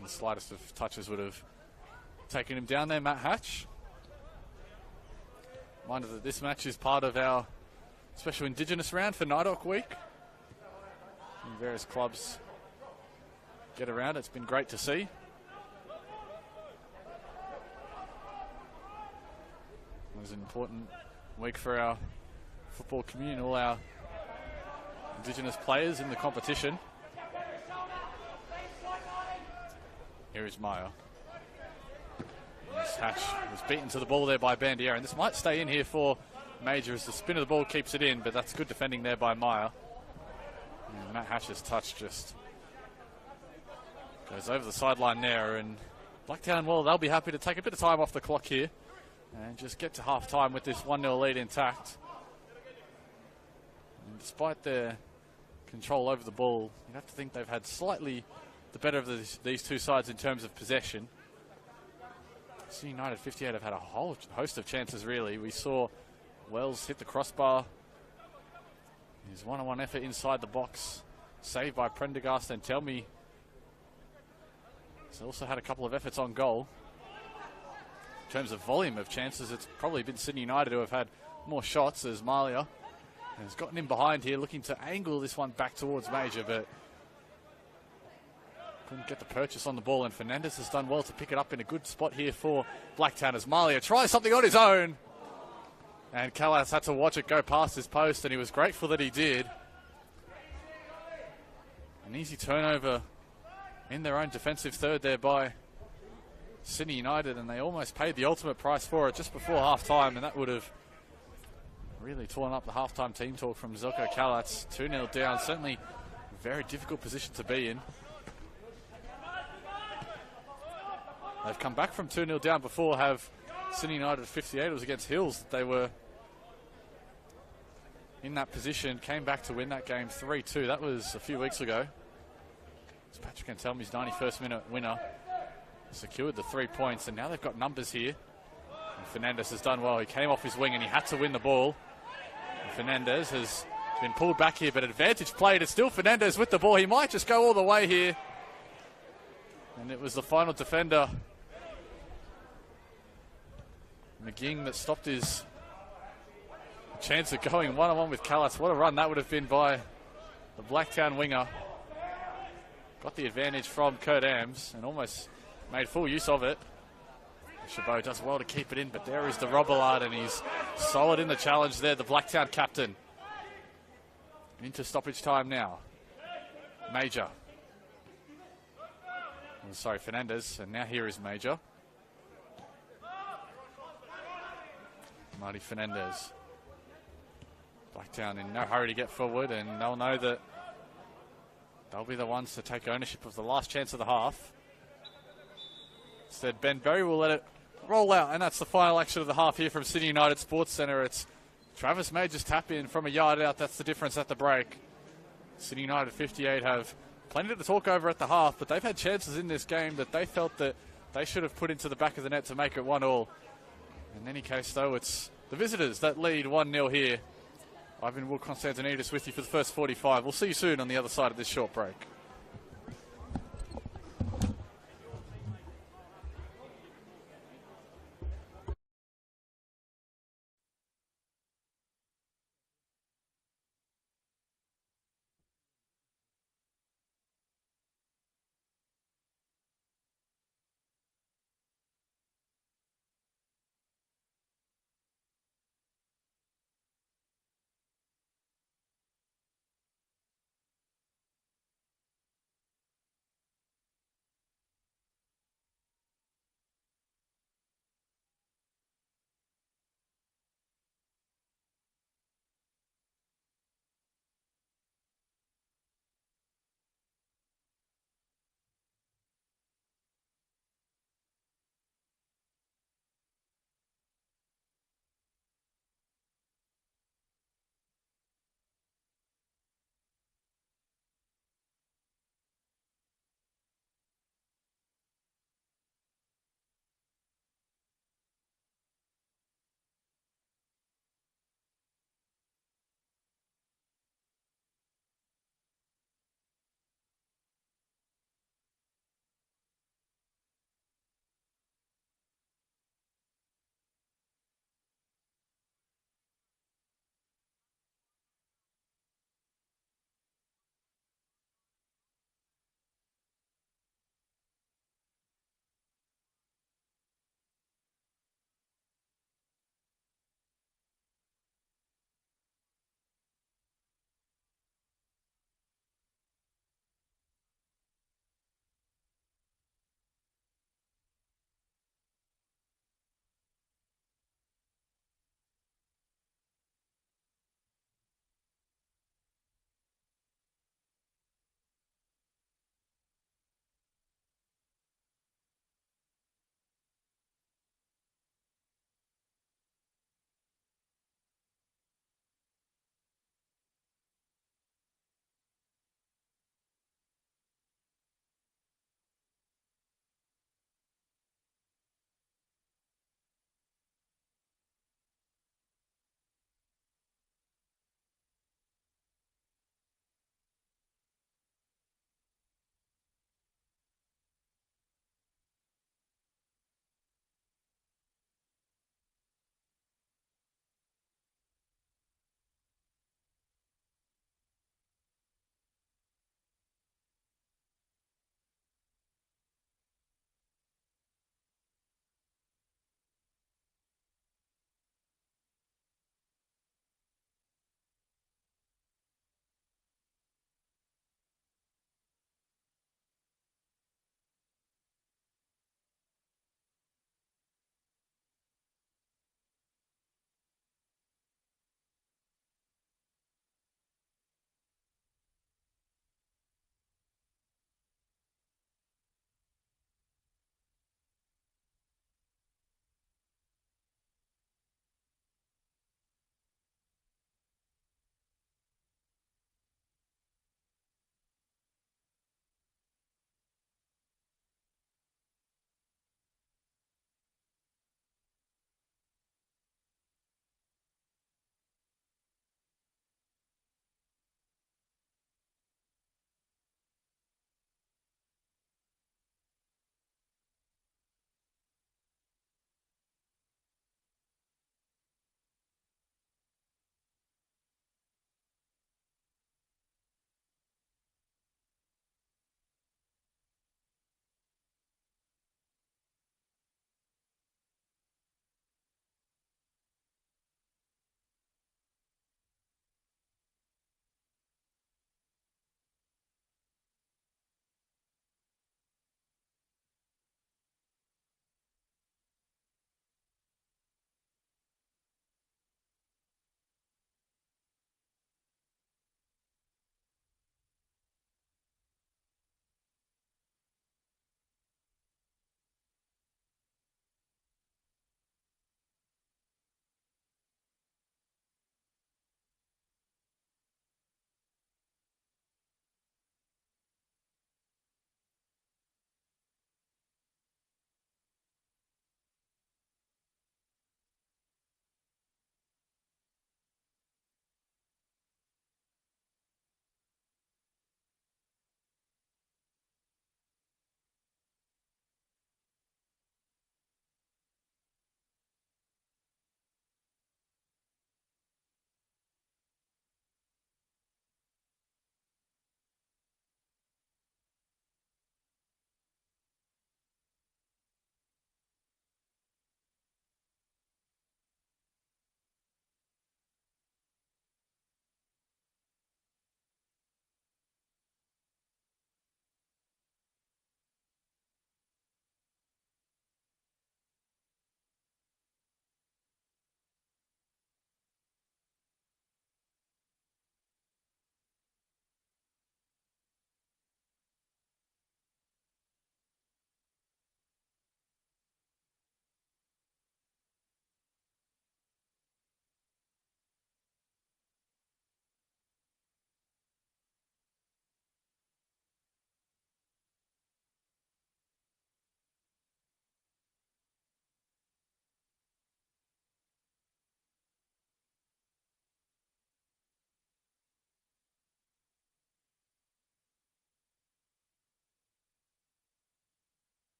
the slightest of touches would have taken him down there. Matt Hatch. Reminder that this match is part of our special Indigenous round for Night Hawk Week. various clubs get around. It's been great to see. It was an important week for our football community, all our Indigenous players in the competition. Here is Meyer. Hatch was beaten to the ball there by Bandiera, and this might stay in here for Major as the spin of the ball keeps it in, but that's good defending there by Meyer. And Matt Hatch's touch just goes over the sideline there, and Blacktown, well, they'll be happy to take a bit of time off the clock here and just get to half-time with this 1-0 lead intact. And despite their control over the ball, you have to think they've had slightly the better of these two sides in terms of possession. City United 58 have had a whole host of chances, really. We saw Wells hit the crossbar. His one-on-one effort inside the box, saved by Prendergast and Telmi. He's also had a couple of efforts on goal. In terms of volume of chances, it's probably been Sydney United who have had more shots, as Malia has gotten in behind here, looking to angle this one back towards Major, but couldn't get the purchase on the ball, and Fernandez has done well to pick it up in a good spot here for Blacktown as Malia tries something on his own. And Callas had to watch it go past his post, and he was grateful that he did. An easy turnover in their own defensive third there by Sydney United, and they almost paid the ultimate price for it just before half-time, and that would have really torn up the half-time team talk from Zelko Callas. 2-0 down, certainly a very difficult position to be in. They've come back from 2-0 down before, have Sydney United 58. It was against Hills. They were in that position, came back to win that game 3-2. That was a few weeks ago. It's Patrick Antelmi's 91st minute winner. Secured the 3 points, and now they've got numbers here. And Fernandez has done well. He came off his wing and he had to win the ball. And Fernandez has been pulled back here, but advantage played. It's still Fernandez with the ball. He might just go all the way here. And it was the final defender, McGing, that stopped his chance of going one-on-one with Callas. What a run that would have been by the Blacktown winger. Got the advantage from Kurt Ams and almost made full use of it. Chabot does well to keep it in, but there is the Robillard, and he's solid in the challenge there, the Blacktown captain. Into stoppage time now. Major. Oh, sorry, Fernandez, and now here is Major. Marty Fernandez. Blacktown in no hurry to get forward, and they'll know that they'll be the ones to take ownership of the last chance of the half. Instead, Ben Berry will let it roll out, and that's the final action of the half here from Sydney United Sports Centre. It's Travis Major's tap in from a yard out. That's the difference at the break. Sydney United 58 have plenty to talk over at the half, but they've had chances in this game that they felt that they should have put into the back of the net to make it 1-1. In any case, though, it's the visitors that lead 1-0 here. I've been Will Constantinidis with you for the first 45. We'll see you soon on the other side of this short break.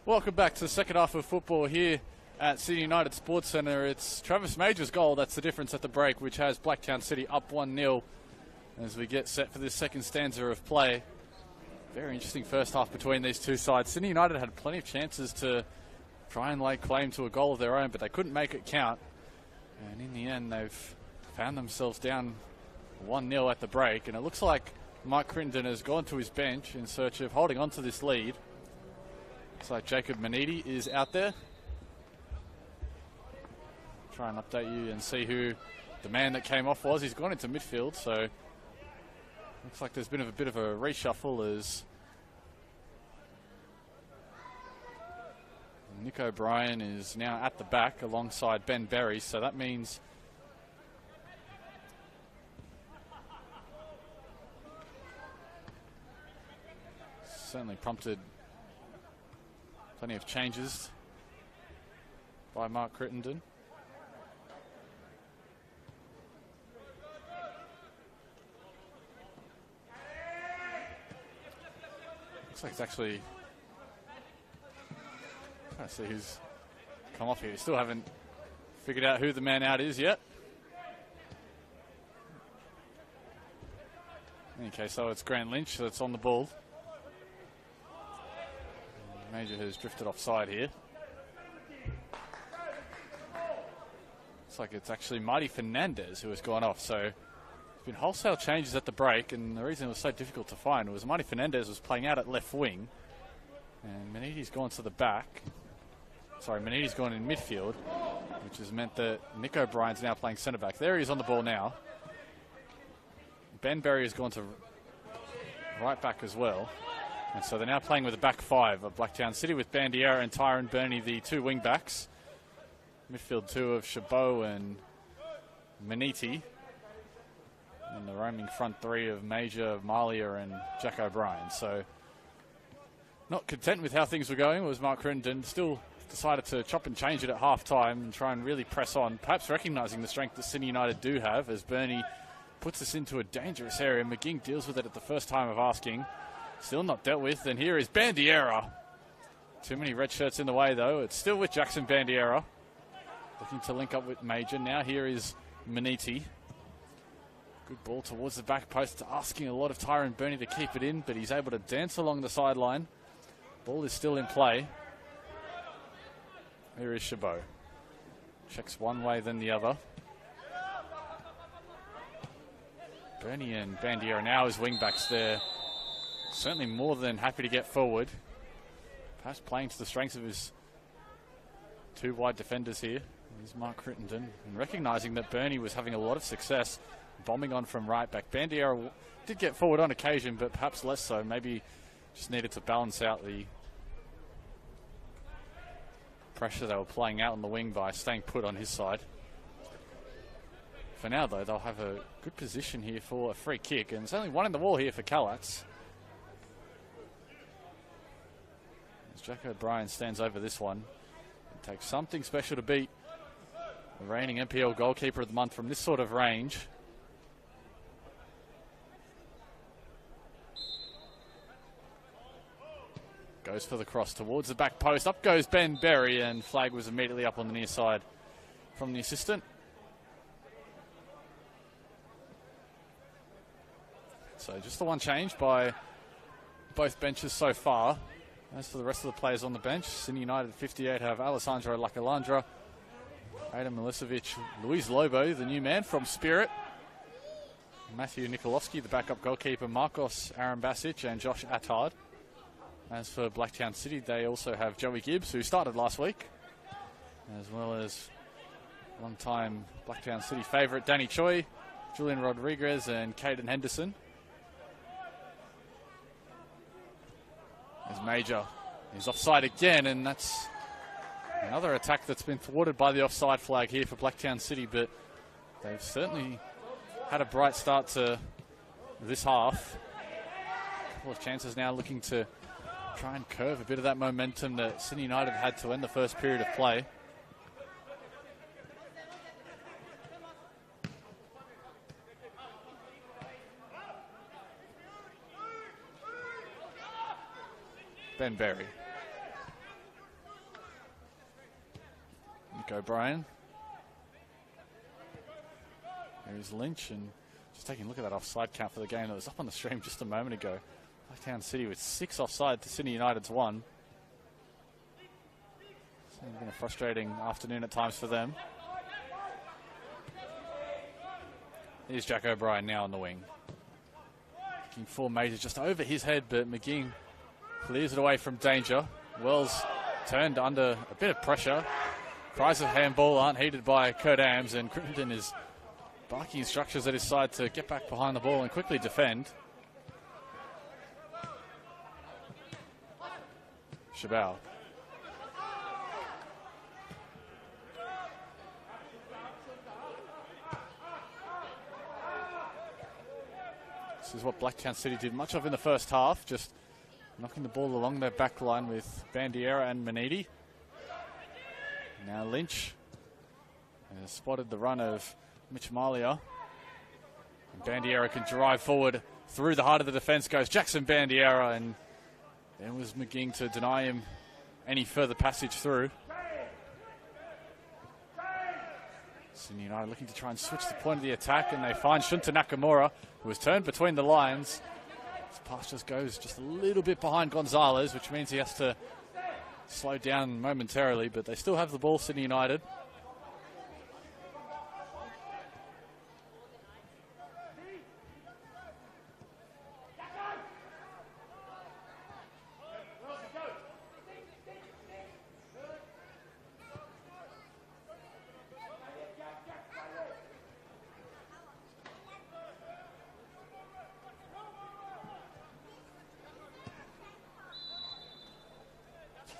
Welcome back to the second half of football here at City United Sports Centre. It's Travis Major's goal that's the difference at the break, which has Blacktown City up 1-0 as we get set for this second stanza of play. Very interesting first half between these two sides. City United had plenty of chances to try and lay claim to a goal of their own, but they couldn't make it count. And in the end, they've found themselves down 1-0 at the break. And it looks like Mike Crittenden has gone to his bench in search of holding on to this lead. Looks like Jacob Maniti is out there. Try and update you and see who the man that came off was. He's gone into midfield, so looks like there's been a bit of a reshuffle as Nick O'Brien is now at the back alongside Ben Berry, so that means certainly prompted plenty of changes by Mark Crittenden. Looks like it's actually trying to see who's come off here. We still haven't figured out who the man out is yet. In any case, though, it's Grant Lynch that's on the ball. Major has drifted offside here. Looks like it's actually Marty Fernandez who has gone off. So there's been wholesale changes at the break, and the reason it was so difficult to find was Marty Fernandez was playing out at left wing, and Maniti's gone to the back. Sorry, Maniti's gone in midfield, which has meant that Nick O'Brien's now playing centre back. There he is on the ball now. Ben Berry has gone to right back as well. And so they're now playing with a back five of Blacktown City with Bandiera and Tyrone Burney, the two wing backs. Midfield two of Chabot and Maniti. And the roaming front three of Major, Malia and Jack O'Brien. So not content with how things were going was Mark Crittenden. Still decided to chop and change it at half time and try and really press on, perhaps recognising the strength that Sydney United do have as Burney puts us into a dangerous area. McGing deals with it at the first time of asking. Still not dealt with, and here is Bandiera. Too many red shirts in the way, though. It's still with Jackson Bandiera. Looking to link up with Major. Now here is Maniti. Good ball towards the back post, asking a lot of Tyrone Burney to keep it in, but he's able to dance along the sideline. Ball is still in play. Here is Chabot. Checks one way, then the other. Burney and Bandiera now as wing-backs there. Certainly more than happy to get forward. Perhaps playing to the strengths of his two wide defenders here. Here's Mark Crittenden. And recognising that Burney was having a lot of success bombing on from right back. Bandiera did get forward on occasion, but perhaps less so. Maybe just needed to balance out the pressure they were playing out on the wing by staying put on his side. For now, though, they'll have a good position here for a free kick. And there's only one in the wall here for Callats. Jack O'Brien stands over this one. It takes something special to beat the reigning NPL goalkeeper of the month from this sort of range. Goes for the cross towards the back post. Up goes Ben Berry, and flag was immediately up on the near side from the assistant. So just the one change by both benches so far. As for the rest of the players on the bench, Sydney United 58 have Alessandro Lacalandra, Adam Milicevic, Luis Lobo, the new man from Spirit, Matthew Nikolovsky, the backup goalkeeper, Marcos Arambasic and Josh Attard. As for Blacktown City, they also have Joey Gibbs, who started last week, as well as one-time Blacktown City favourite Danny Choi, Julian Rodriguez and Caden Henderson. As Major is offside again, and that's another attack that's been thwarted by the offside flag here for Blacktown City, but they've certainly had a bright start to this half. A couple of chances now looking to try and curve a bit of that momentum that Sydney United had to end the first period of play. Ben Berry. Jack O'Brien. There's Lynch, and just taking a look at that offside count for the game that was up on the stream just a moment ago. Blacktown City with 6 offside to Sydney United's 1. So it's been a frustrating afternoon at times for them. Here's Jack O'Brien now on the wing. Looking for Major just over his head, but McGing clears it away from danger. Wells turned under a bit of pressure. Cries of handball aren't heeded by Kurt Ams, and Crittenden is barking instructions at his side to get back behind the ball and quickly defend. Shabal. This is what Blacktown City did much of in the first half, just knocking the ball along their back line with Bandiera and Manidi. Now Lynch has spotted the run of Mitch Malia. And Bandiera can drive forward through the heart of the defence, goes Jackson Bandiera, and then was McGing to deny him any further passage through. Sydney United looking to try and switch the point of the attack, and they find Shunta Nakamura, who was turned between the lines. His pass just goes just a little bit behind Gonzalez, which means he has to slow down momentarily, but they still have the ball, Sydney United.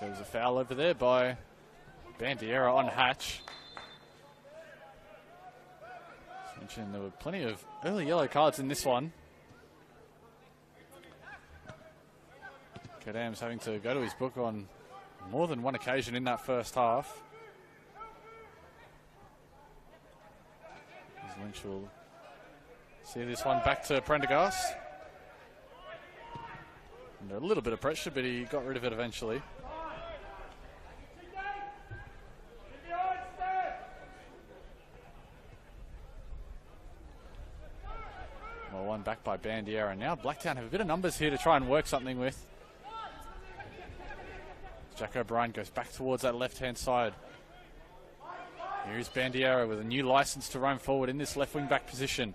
There was a foul over there by Bandiera on Hatch. As mentioned, there were plenty of early yellow cards in this one. Kadam's having to go to his book on more than one occasion in that first half. As Lynch will see this one back to Prendergast. Under a little bit of pressure, but he got rid of it eventually. Well, one back by Bandiera. Now Blacktown have a bit of numbers here to try and work something with. Jack O'Brien goes back towards that left-hand side. Here is Bandiera with a new license to roam forward in this left wing-back position.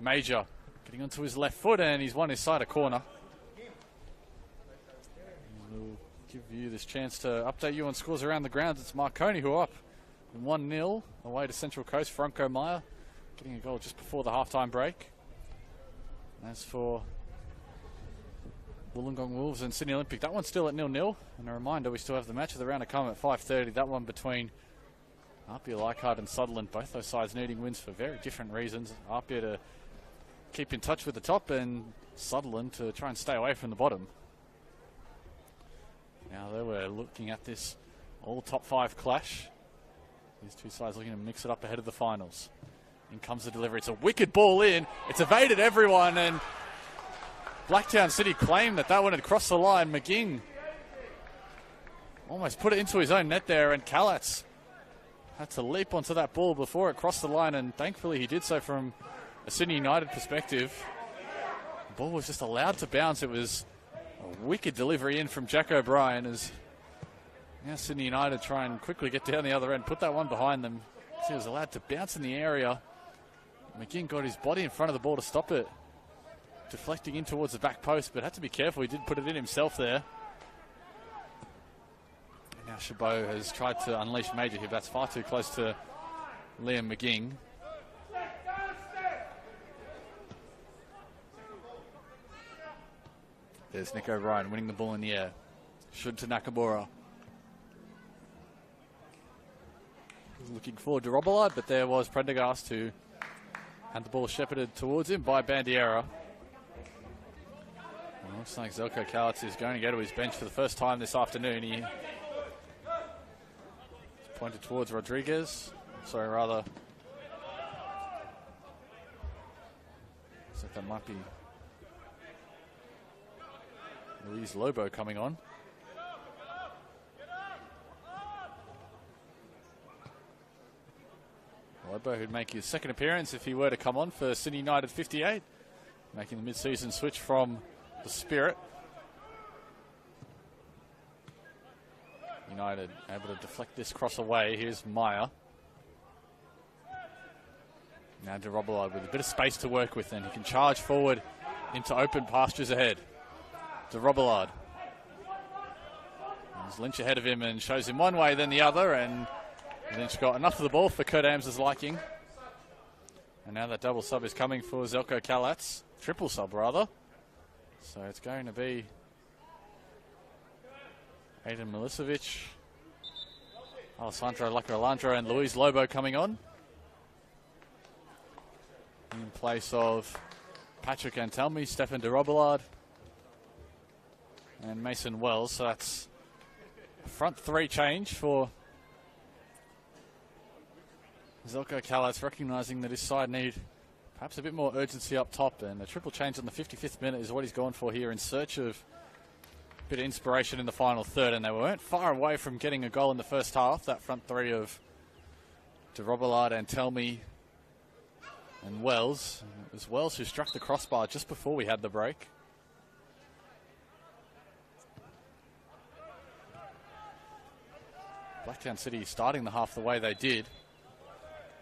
Major getting onto his left foot, and he's won his side a corner. We'll give you this chance to update you on scores around the grounds. It's Marconi who are up 1-0 away to Central Coast. Franco Meyer getting a goal just before the halftime break. As for Wollongong Wolves and Sydney Olympic, that one's still at 0-0. And a reminder, we still have the match of the round to come at 5:30. That one between Apia, Leichhardt and Sutherland. Both those sides needing wins for very different reasons. Apia to keep in touch with the top, and Sutherland to try and stay away from the bottom. Now there we're looking at this all top 5 clash. These two sides looking to mix it up ahead of the finals. In comes the delivery. It's a wicked ball in. It's evaded everyone, and Blacktown City claimed that one had crossed the line. McGing almost put it into his own net there, and Kalatz had to leap onto that ball before it crossed the line, and thankfully he did so from a Sydney United perspective. The ball was just allowed to bounce. It was a wicked delivery in from Jack O'Brien, as now Sydney United try and quickly get down the other end, put that one behind them. He was allowed to bounce in the area. McGinn got his body in front of the ball to stop it, deflecting in towards the back post, but had to be careful. He did put it in himself there. And now Chabot has tried to unleash Major here. That's far too close to Liam McGing. There's Nick O'Brien winning the ball in the air. Should to Nakamura. Looking forward to Robillard, but there was Prendergast who had the ball shepherded towards him by Bandiera. Well, looks like Zelko Kalatz is going to go to his bench for the first time this afternoon. He pointed towards Rodriguez. Sorry, rather. Looks like that might be Luis Lobo coming on. Lobo, who'd make his second appearance if he were to come on for Sydney United 58, making the mid-season switch from the Spirit. United able to deflect this cross away. Here's Meyer. Now to Robillard with a bit of space to work with, and he can charge forward into open pastures ahead. To Robillard. There's Lynch ahead of him and shows him one way, then the other, and Lynch got enough of the ball for Kurt Ams's liking. And now that double sub is coming for Zeljko Kalats. Triple sub, rather. So it's going to be Aidan Milicevic, Alessandro Lacrolandro, and Luis Lobo coming on in place of Patrick Antelmi, Stefan de Robillard, and Mason Wells. So that's a front three change for Zeljko Kalats, recognising that his side need perhaps a bit more urgency up top, and a triple change on the 55th minute is what he's gone for here in search of a bit of inspiration in the final third, and they weren't far away from getting a goal in the first half. That front three of de Robillard, Antelmi, and Wells. It was Wells who struck the crossbar just before we had the break. Blacktown City starting the half the way they did.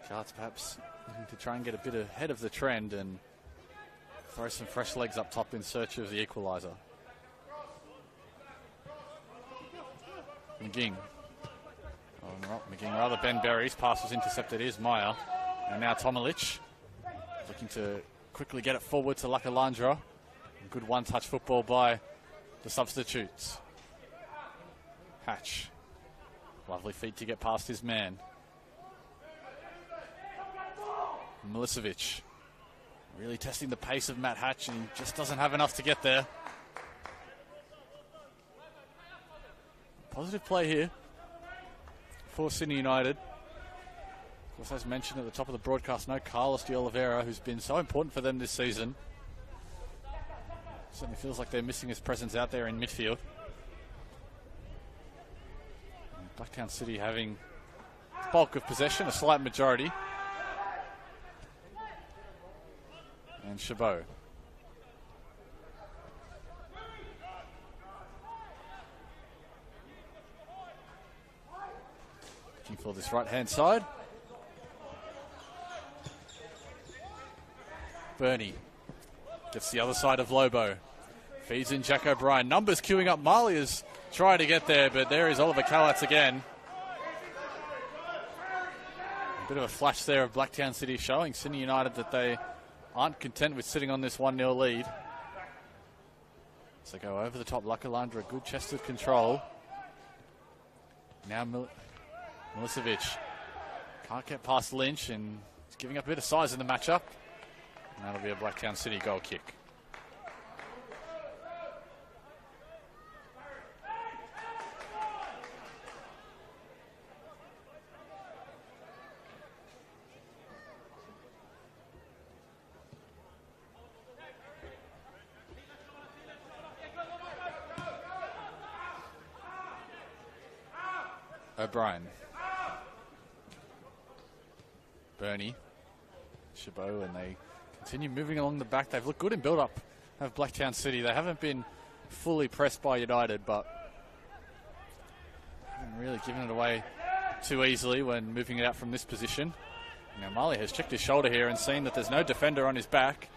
Charts perhaps looking to try and get a bit ahead of the trend and throw some fresh legs up top in search of the equaliser. McGing. Oh, not McGing, rather Ben Berry's pass was intercepted. Here's Meyer. And now Tomalich looking to quickly get it forward to Lacrolandro. Good one-touch football by the substitutes. Hatch. Lovely feet to get past his man. Milicevic really testing the pace of Matt Hatch, and he just doesn't have enough to get there. Positive play here for Sydney United. Of course, as mentioned at the top of the broadcast, no Carlos de Oliveira, who's been so important for them this season. Certainly feels like they're missing his presence out there in midfield. And Blacktown City having the bulk of possession, a slight majority. And Chabot. Looking for this right-hand side. Bernie gets the other side of Lobo. Feeds in Jack O'Brien. Numbers queuing up. Marley is trying to get there, but there is Oliver Kalats again. A bit of a flash there of Blacktown City showing Sydney United that they aren't content with sitting on this 1-0 lead. So go over the top. Lacrolandro, good chested control. Now Milicevic can't get past Lynch, and he's giving up a bit of size in the matchup. And that'll be a Blacktown City goal kick. O'Brien. Bernie. Chabot, and they continue moving along the back. They've looked good in build-up of Blacktown City. They haven't been fully pressed by United, but haven't really given it away too easily when moving it out from this position. Now Marley has checked his shoulder here and seen that there's no defender on his back.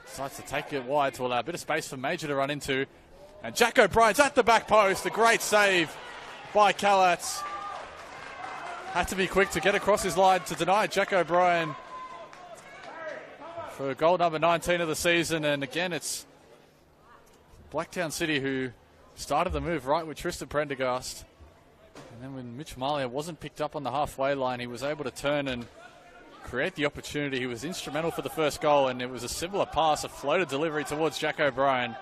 Decides to take it wide to allow a bit of space for Major to run into. And Jack O'Brien's at the back post. A great save by Kalats. Had to be quick to get across his line to deny Jack O'Brien for goal number 19 of the season. And again, it's Blacktown City who started the move right with Tristan Prendergast. And then when Mitch Malia wasn't picked up on the halfway line, he was able to turn and create the opportunity. He was instrumental for the first goal, and it was a similar pass, a floated delivery towards Jack O'Brien.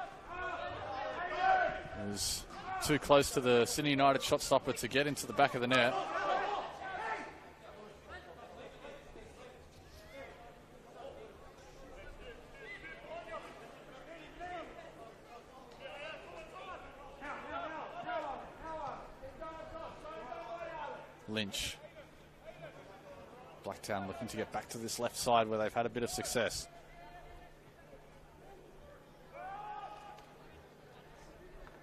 It was too close to the Sydney United shot stopper to get into the back of the net. Lynch. Blacktown looking to get back to this left side where they've had a bit of success.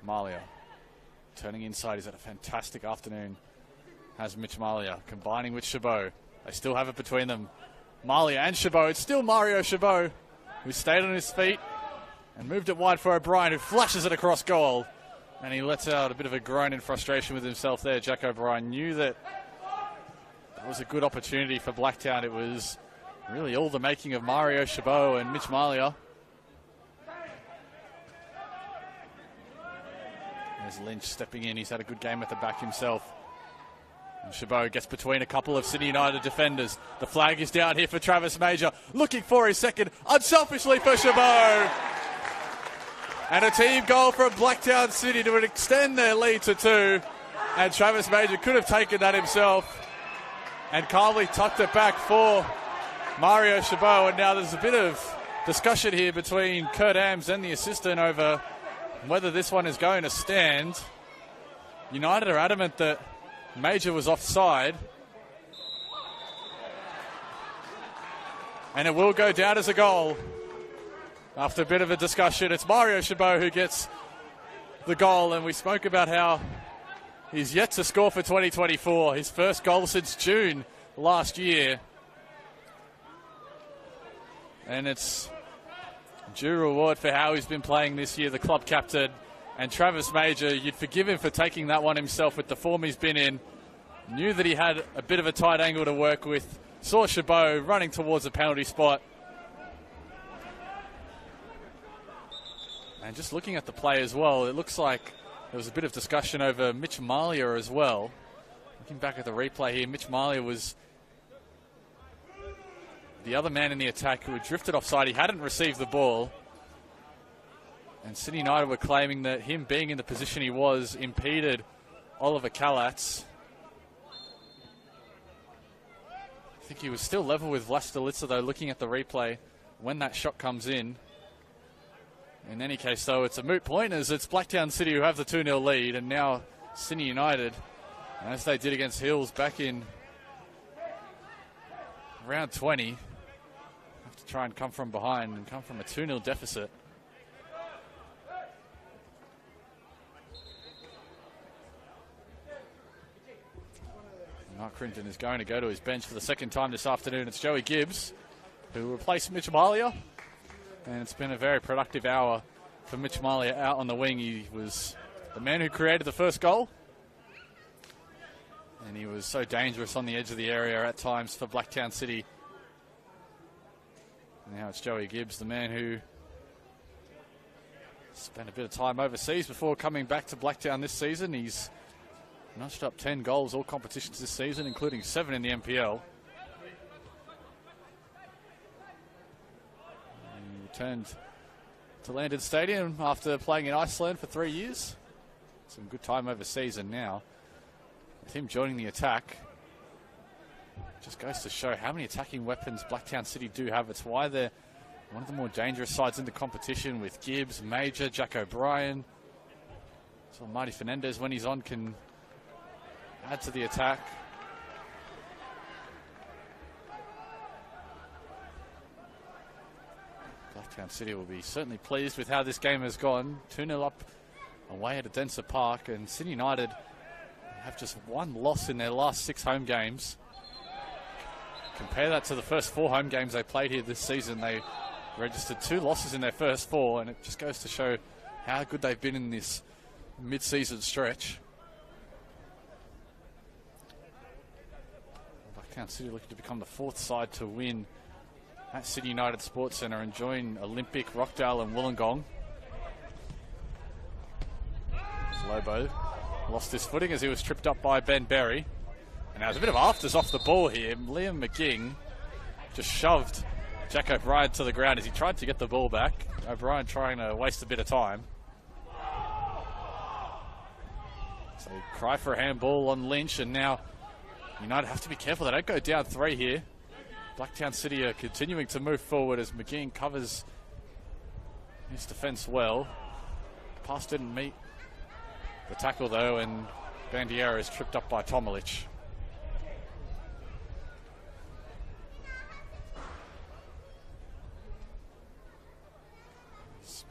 Malia turning inside. He's had a fantastic afternoon. Has Mitch Malia combining with Chabot. They still have it between them. Malia and Chabot. It's still Mario Chabot, who stayed on his feet and moved it wide for O'Brien, who flashes it across goal. And he lets out a bit of a groan in frustration with himself there. Jack O'Brien knew that was a good opportunity for Blacktown. It was really all the making of Mario Chabot and Mitch Malia. There's Lynch stepping in. He's had a good game at the back himself. And Chabot gets between a couple of Sydney United defenders. The flag is down here for Travis Major, looking for his second, unselfishly for Chabot. And a team goal from Blacktown City to extend their lead to 2. And Travis Major could have taken that himself and calmly tucked it back for Mario Chabot. And now there's a bit of discussion here between Kurt Ams and the assistant over whether this one is going to stand. United are adamant that Major was offside. And it will go down as a goal. After a bit of a discussion, it's Mario Chabot who gets the goal, and we spoke about how he's yet to score for 2024. His first goal since June last year. And it's due reward for how he's been playing this year, the club captain. And Travis Major, you'd forgive him for taking that one himself with the form he's been in. Knew that he had a bit of a tight angle to work with. Saw Chabot running towards the penalty spot. And just looking at the play as well, it looks like there was a bit of discussion over Mitch Malia as well. Looking back at the replay here, Mitch Malia was the other man in the attack who had drifted offside. He hadn't received the ball. And Sydney United were claiming that him being in the position he was impeded Oliver Kalatz. I think he was still level with Vlastelica though, looking at the replay when that shot comes in. In any case, though, it's a moot point as it's Blacktown City who have the 2-0 lead, and now Sydney United, as they did against Hills back in round 20, have to try and come from behind and come from a 2-0 deficit. Mark Crinton is going to go to his bench for the second time this afternoon. It's Joey Gibbs, who replaced Mitch Malia. And it's been a very productive hour for Mitch Malia out on the wing. He was the man who created the first goal. And he was so dangerous on the edge of the area at times for Blacktown City. And now it's Joey Gibbs, the man who spent a bit of time overseas before coming back to Blacktown this season. He's notched up 10 goals, all competitions this season, including 7 in the NPL. Returned to Landon Stadium after playing in Iceland for 3 years. Some good time overseas, and now with him joining the attack, just goes to show how many attacking weapons Blacktown City do have. It's why they're one of the more dangerous sides in the competition, with Gibbs, Major, Jack O'Brien. So Marty Fernandez, when he's on, can add to the attack. Blacktown City will be certainly pleased with how this game has gone. 2-0 up away at Adensa Park, and Sydney United have just one loss in their last 6 home games. Compare that to the first 4 home games they played here this season. They registered 2 losses in their first 4, and it just goes to show how good they've been in this mid-season stretch. Blacktown City looking to become the 4th side to win at Sydney United Sports Centre and join Olympic, Rockdale and Wollongong. Lobo lost his footing as he was tripped up by Ben Berry. And now there's a bit of afters off the ball here. Liam McGing just shoved Jack O'Brien to the ground as he tried to get the ball back. O'Brien trying to waste a bit of time. So cry for a handball on Lynch, and now United have to be careful they don't go down 3 here. Blacktown City are continuing to move forward as McGinn covers his defence well. Pass didn't meet the tackle though, and Bandiera is tripped up by Tomalich.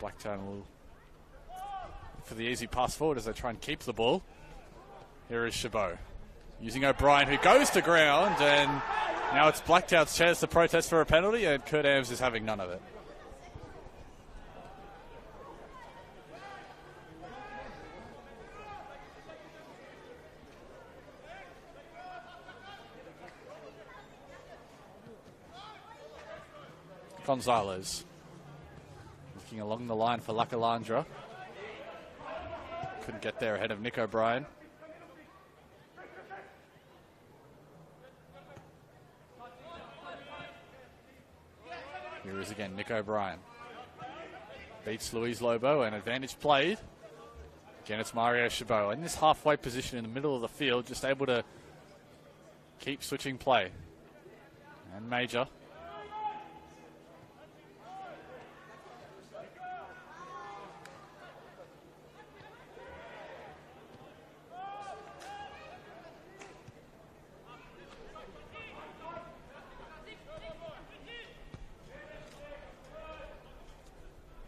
Blacktown will look for the easy pass forward as they try and keep the ball. Here is Chabot using O'Brien, who goes to ground, and now it's Blacktown's chance to protest for a penalty, and Kurt Ams is having none of it. Gonzalez looking along the line for Lakalandra. Couldn't get there ahead of Nick O'Brien. Here is again Nick O'Brien. Beats Luis Lobo, and advantage played. Again, it's Mario Chabot in this halfway position in the middle of the field, just able to keep switching play. And Major.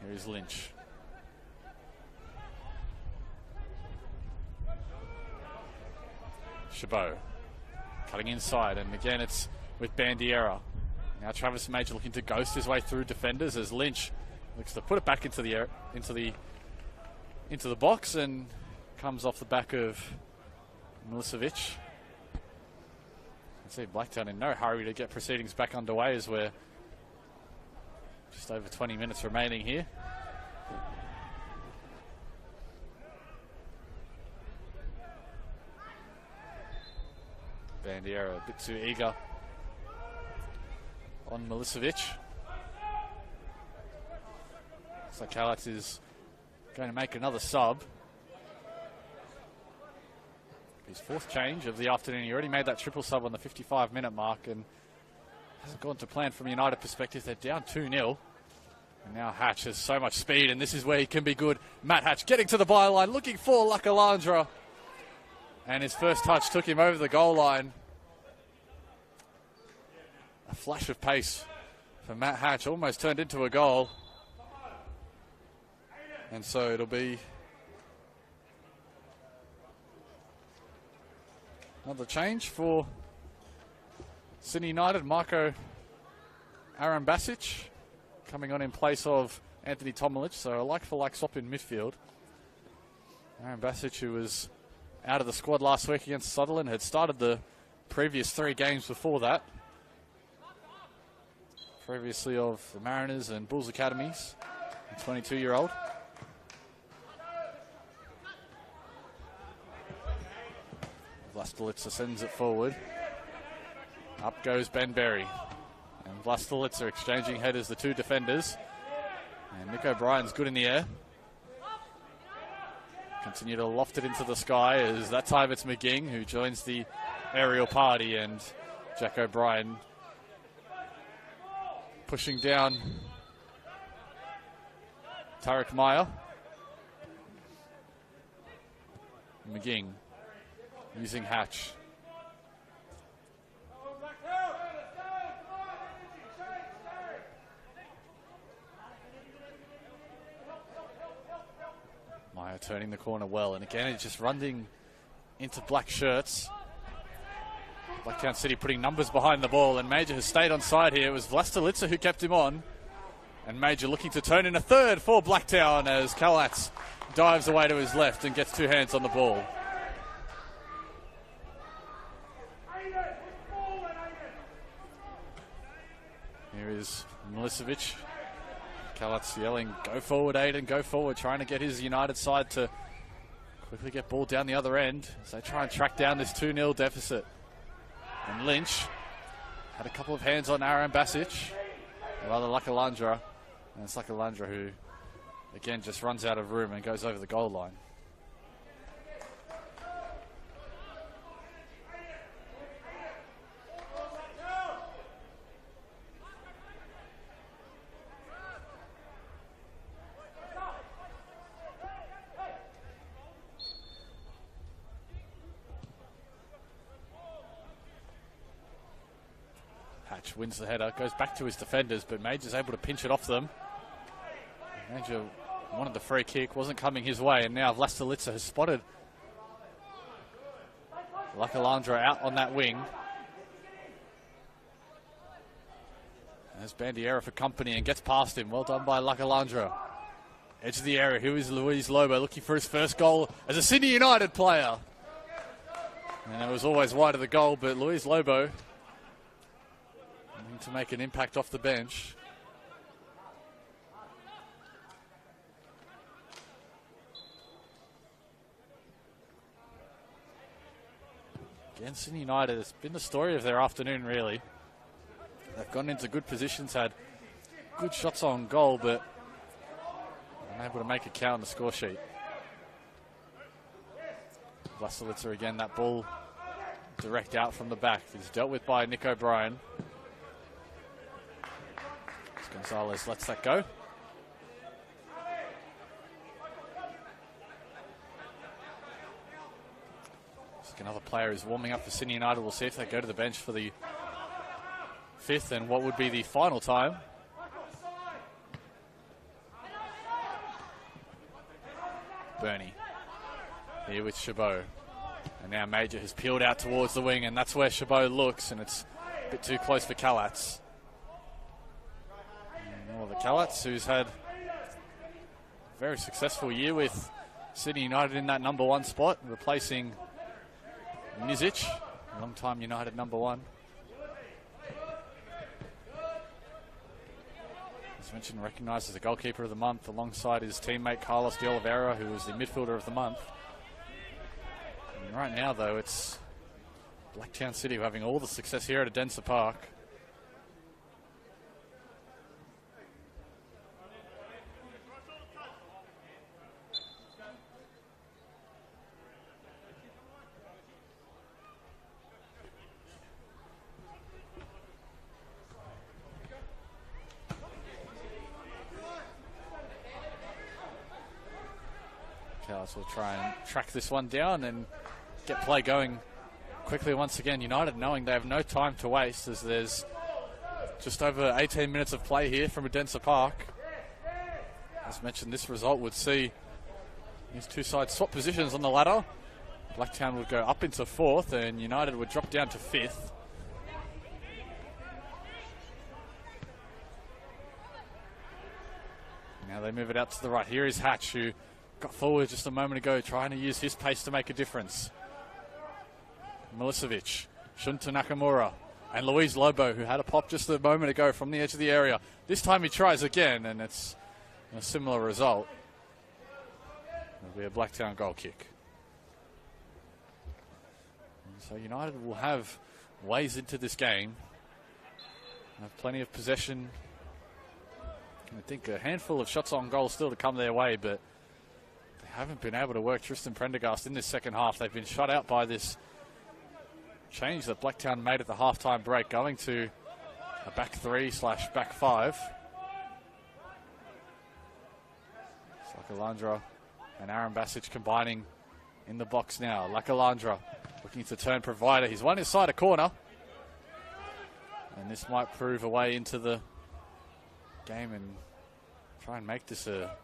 Here's Lynch. Chabot cutting inside, and again it's with Bandiera. Now Travis Major looking to ghost his way through defenders as Lynch looks to put it back into the box, and comes off the back of Milicevic. I see Blacktown in no hurry to get proceedings back underway as we're just over 20 minutes remaining here. Bandiera a bit too eager on Milicevic. Looks like Kalatz is going to make another sub. His fourth change of the afternoon. He already made that triple sub on the 55-minute mark, and hasn't gone to plan from a United perspective. They're down 2-0. And now Hatch has so much speed, and this is where he can be good. Matt Hatch getting to the byline, looking for Lakalandra. And his first touch took him over the goal line. A flash of pace for Matt Hatch, almost turned into a goal. And so it'll be another change for Sydney United. Marko Arambasic coming on in place of Anthony Tomilich, so a like-for-like swap in midfield. Arambasic, who was out of the squad last week against Sutherland, had started the previous 3 games before that. Previously of the Mariners and Bulls Academies, a 22-year-old. Vlastelica sends it forward. Up goes Ben Berry. And Vlastelica exchanging headers, the 2 defenders. And Nick O'Brien's good in the air. Continue to loft it into the sky as that time it's McGing who joins the aerial party, and Jack O'Brien pushing down Tarek Meyer. McGing using Hatch. Meyer turning the corner well, and again it's just running into black shirts. Blacktown City putting numbers behind the ball, and Major has stayed on side here. It was Vlastelica who kept him on, and Major looking to turn in a third for Blacktown as Kalatz dives away to his left and gets 2 hands on the ball. Here is Milicevic. Kalatz yelling, "Go forward, Aiden, go forward," trying to get his United side to quickly get ball down the other end as they try and track down this 2-0 deficit. And Lynch had a couple of hands on Aaron Basic, or rather Lakalandra, and it's Lakalandra who again just runs out of room and goes over the goal line. Hatch wins the header, goes back to his defenders, but Major's able to pinch it off them. Major wanted the free kick, wasn't coming his way, and now Vlastelica has spotted Lakalandra out on that wing. There's Bandiera for company and gets past him. Well done by Lakalandra. Edge of the area. Who is Luis Lobo looking for his first goal as a Sydney United player? And it was always wide of the goal, but Luis Lobo needing to make an impact off the bench. Again, Sydney United has been the story of their afternoon, really. They've gone into good positions, had good shots on goal, but unable to make it count on the score sheet. Vlastelica again, that ball direct out from the back. It's dealt with by Nick O'Brien. Gonzalez lets that go. Another player is warming up for Sydney United. We'll see if they go to the bench for the fifth and what would be the final time. Bernie here with Chabot. And now Major has peeled out towards the wing, and that's where Chabot looks, and it's a bit too close for Kalatz. The Kalatz, who's had a very successful year with Sydney United in that number one spot, replacing Nizic, long-time United number one. As mentioned, recognised as the goalkeeper of the month alongside his teammate Carlos de Oliveira, who was the midfielder of the month. And right now, though, it's Blacktown City who are having all the success here at Adensa Park. We'll try and track this one down and get play going quickly once again. United knowing they have no time to waste, as there's just over 18 minutes of play here from Adensa Park. As mentioned, this result would see these two sides swap positions on the ladder. Blacktown would go up into fourth and United would drop down to fifth. Now they move it out to the right. Here is Hatch, who got forward just a moment ago, trying to use his pace to make a difference. Milicevic, Shunta Nakamura, and Luis Lobo, who had a pop just a moment ago from the edge of the area. This time he tries again, and it's a similar result. It'll be a Blacktown goal kick. And so United will have ways into this game. Have plenty of possession. I think a handful of shots on goal still to come their way, but haven't been able to work Tristan Prendergast in this second half. They've been shut out by this change that Blacktown made at the halftime break, going to a back three / back five. Lakalandra and Aaron Basic combining in the box now. Lakalandra looking to turn provider. He's won inside a corner. And this might prove a way into the game and try and make this a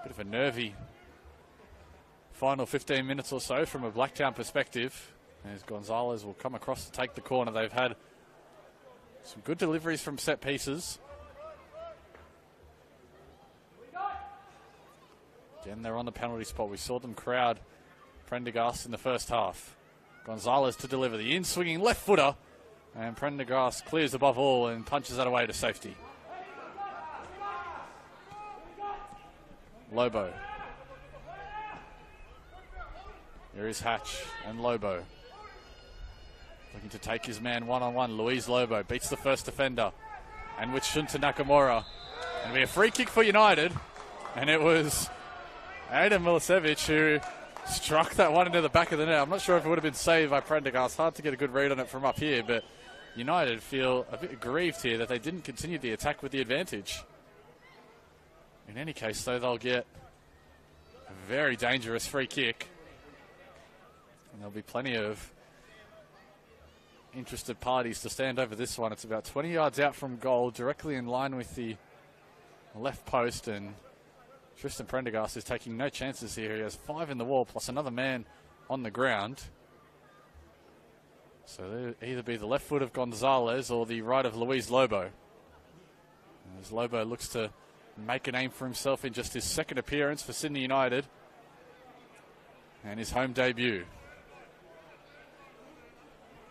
bit of a nervy final 15 minutes or so from a Blacktown perspective, as Gonzalez will come across to take the corner. They've had some good deliveries from set pieces. Again, they're on the penalty spot. We saw them crowd Prendergast in the first half. Gonzalez to deliver the in-swinging left footer, and Prendergast clears above all and punches that away to safety. Lobo. Here is Hatch and Lobo. Looking to take his man one-on-one. Luis Lobo beats the first defender. And with Shunta Nakamura. It'll be a free kick for United. And it was Adam Milicevic who struck that one into the back of the net. I'm not sure if it would have been saved by Prendergast. Hard to get a good read on it from up here, but United feel a bit aggrieved here that they didn't continue the attack with the advantage. In any case, though, they'll get a very dangerous free kick. And there'll be plenty of interested parties to stand over this one. It's about 20 yards out from goal, directly in line with the left post, and Tristan Prendergast is taking no chances here. He has 5 in the wall plus another man on the ground. So it'll either be the left foot of Gonzalez or the right of Luis Lobo. As Lobo looks to make a name for himself in just his second appearance for Sydney United and his home debut.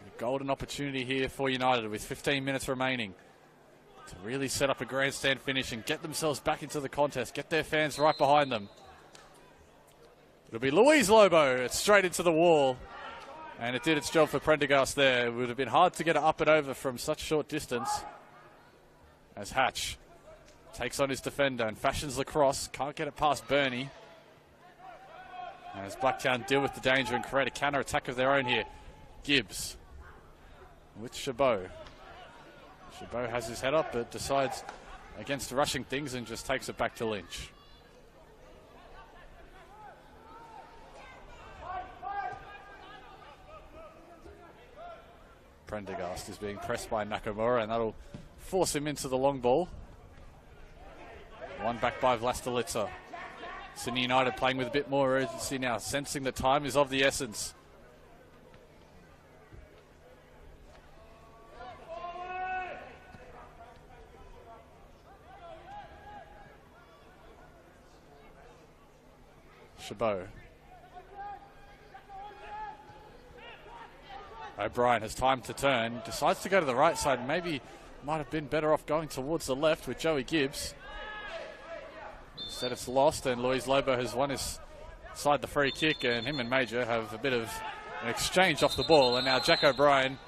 A golden opportunity here for United with 15 minutes remaining to really set up a grandstand finish and get themselves back into the contest, get their fans right behind them. It'll be Luis Lobo. It's straight into the wall. And it did its job for Prendergast there. It would have been hard to get it up and over from such short distance. As Hatch takes on his defender and fashions the cross. Can't get it past Bernie. As Blacktown deal with the danger and create a counter-attack of their own here. Gibbs with Chabot. Chabot has his head up but decides against rushing things and just takes it back to Lynch. Prendergast is being pressed by Nakamura, and that'll force him into the long ball. One back by Vlastelica. Sydney United playing with a bit more urgency now, sensing that time is of the essence. Chabot. O'Brien has time to turn, decides to go to the right side. Maybe might have been better off going towards the left with Joey Gibbs. Instead it's lost, and Luis Lobo has won his side the free kick, and him and Major have a bit of an exchange off the ball, and now Jack O'Brien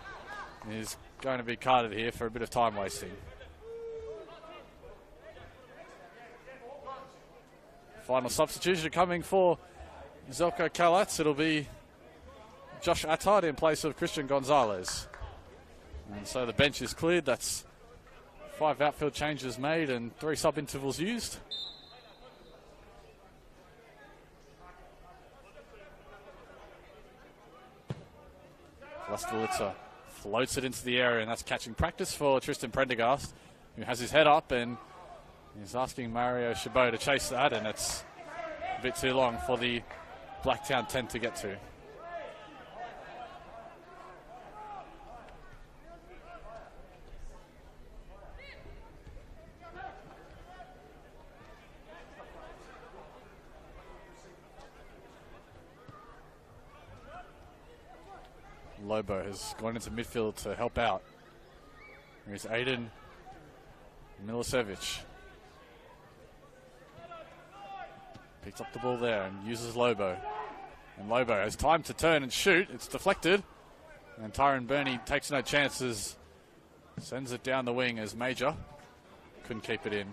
is going to be carded here for a bit of time wasting. Final substitution coming for Zelko Kalatz. It'll be Josh Attard in place of Christian Gonzalez. And so the bench is cleared. That's 5 outfield changes made and 3 sub-intervals used. Vlastelica floats it into the area, and that's catching practice for Tristan Prendergast, who has his head up and is asking Mario Chabot to chase that, and it's a bit too long for the Blacktown 10 to get to. Lobo has gone into midfield to help out. Here's Aiden Milicevic. Picks up the ball there and uses Lobo. And Lobo has time to turn and shoot. It's deflected. And Tyron Burney takes no chances. Sends it down the wing as Major couldn't keep it in.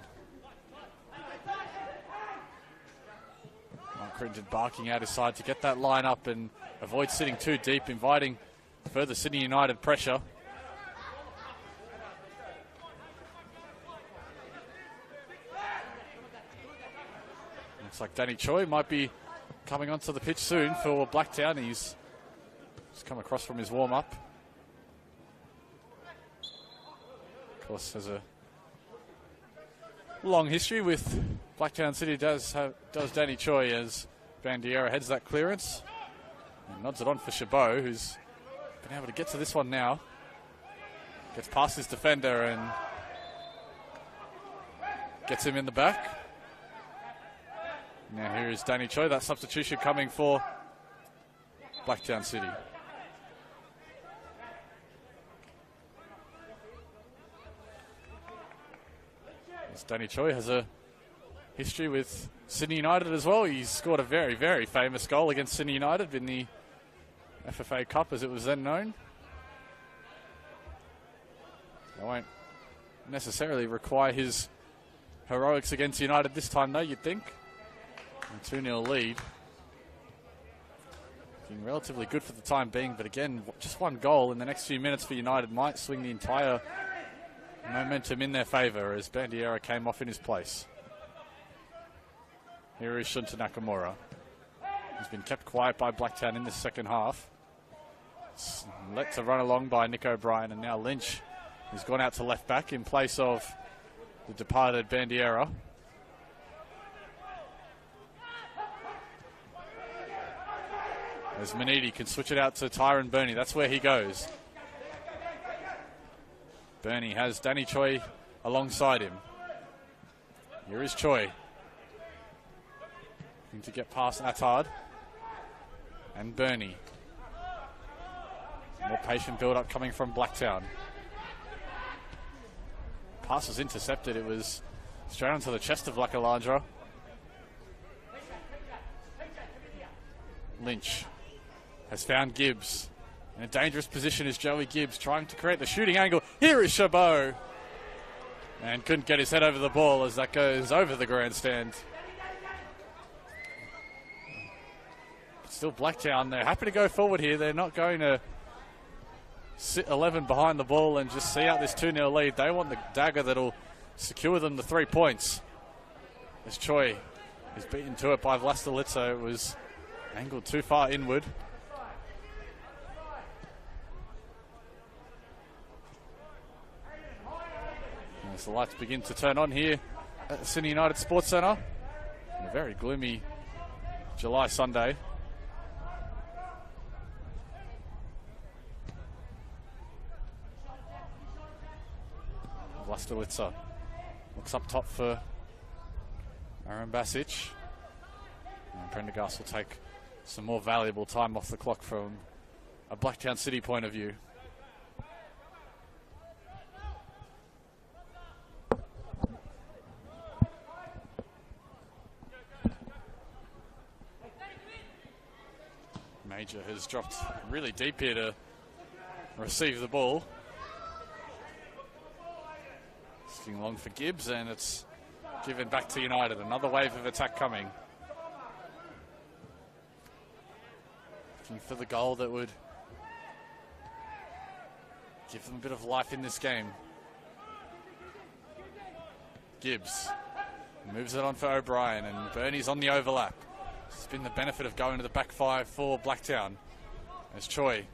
Mark Crittenden barking out his side to get that line up and avoid sitting too deep, inviting further Sydney United pressure. Looks like Danny Choi might be coming onto the pitch soon for Blacktown. He's just come across from his warm-up. Of course, has a long history with Blacktown City. Does Danny Choi as Bandiera heads that clearance. And nods it on for Chabot, who's been able to get to this one now. Gets past his defender and gets him in the back. Now here is Danny Choi, that substitution coming for Blacktown City. As Danny Choi has a history with Sydney United as well. He's scored a very, very famous goal against Sydney United in the FFA Cup, as it was then known. I won't necessarily require his heroics against United this time, though, you'd think. A 2-0 lead. Looking relatively good for the time being, but again, just one goal in the next few minutes for United might swing the entire momentum in their favour as Bandiera came off in his place. Here is Shunta Nakamura. He's been kept quiet by Blacktown in the second half. It's let to run along by Nick O'Brien, and now Lynch has gone out to left back in place of the departed Bandiera. As Manidi can switch it out to Tyron Burney. That's where he goes. Burney has Danny Choi alongside him. Here is Choi. Looking to get past Attard. And Burney. More patient build-up coming from Blacktown. Pass was intercepted. It was straight onto the chest of Lakalandra. Lynch has found Gibbs. In a dangerous position is Joey Gibbs trying to create the shooting angle. Here is Chabot. And couldn't get his head over the ball as that goes over the grandstand. But still Blacktown, they're happy to go forward here. They're not going to sit 11 behind the ball and just see out this 2-0 lead. They want the dagger that'll secure them the 3 points. As Choi is beaten to it by Vlastelica. It was angled too far inward. As the lights begin to turn on here at the Sydney United Sports Centre. On a very gloomy July Sunday. Vlastelica looks up top for Aaron Basic. And Prendergast will take some more valuable time off the clock from a Blacktown City point of view. Major has dropped really deep here to receive the ball. Looking long for Gibbs, and it's given back to United. Another wave of attack coming. Looking for the goal that would give them a bit of life in this game. Gibbs moves it on for O'Brien, and Burney's on the overlap. It's been the benefit of going to the back five for Blacktown. As Choi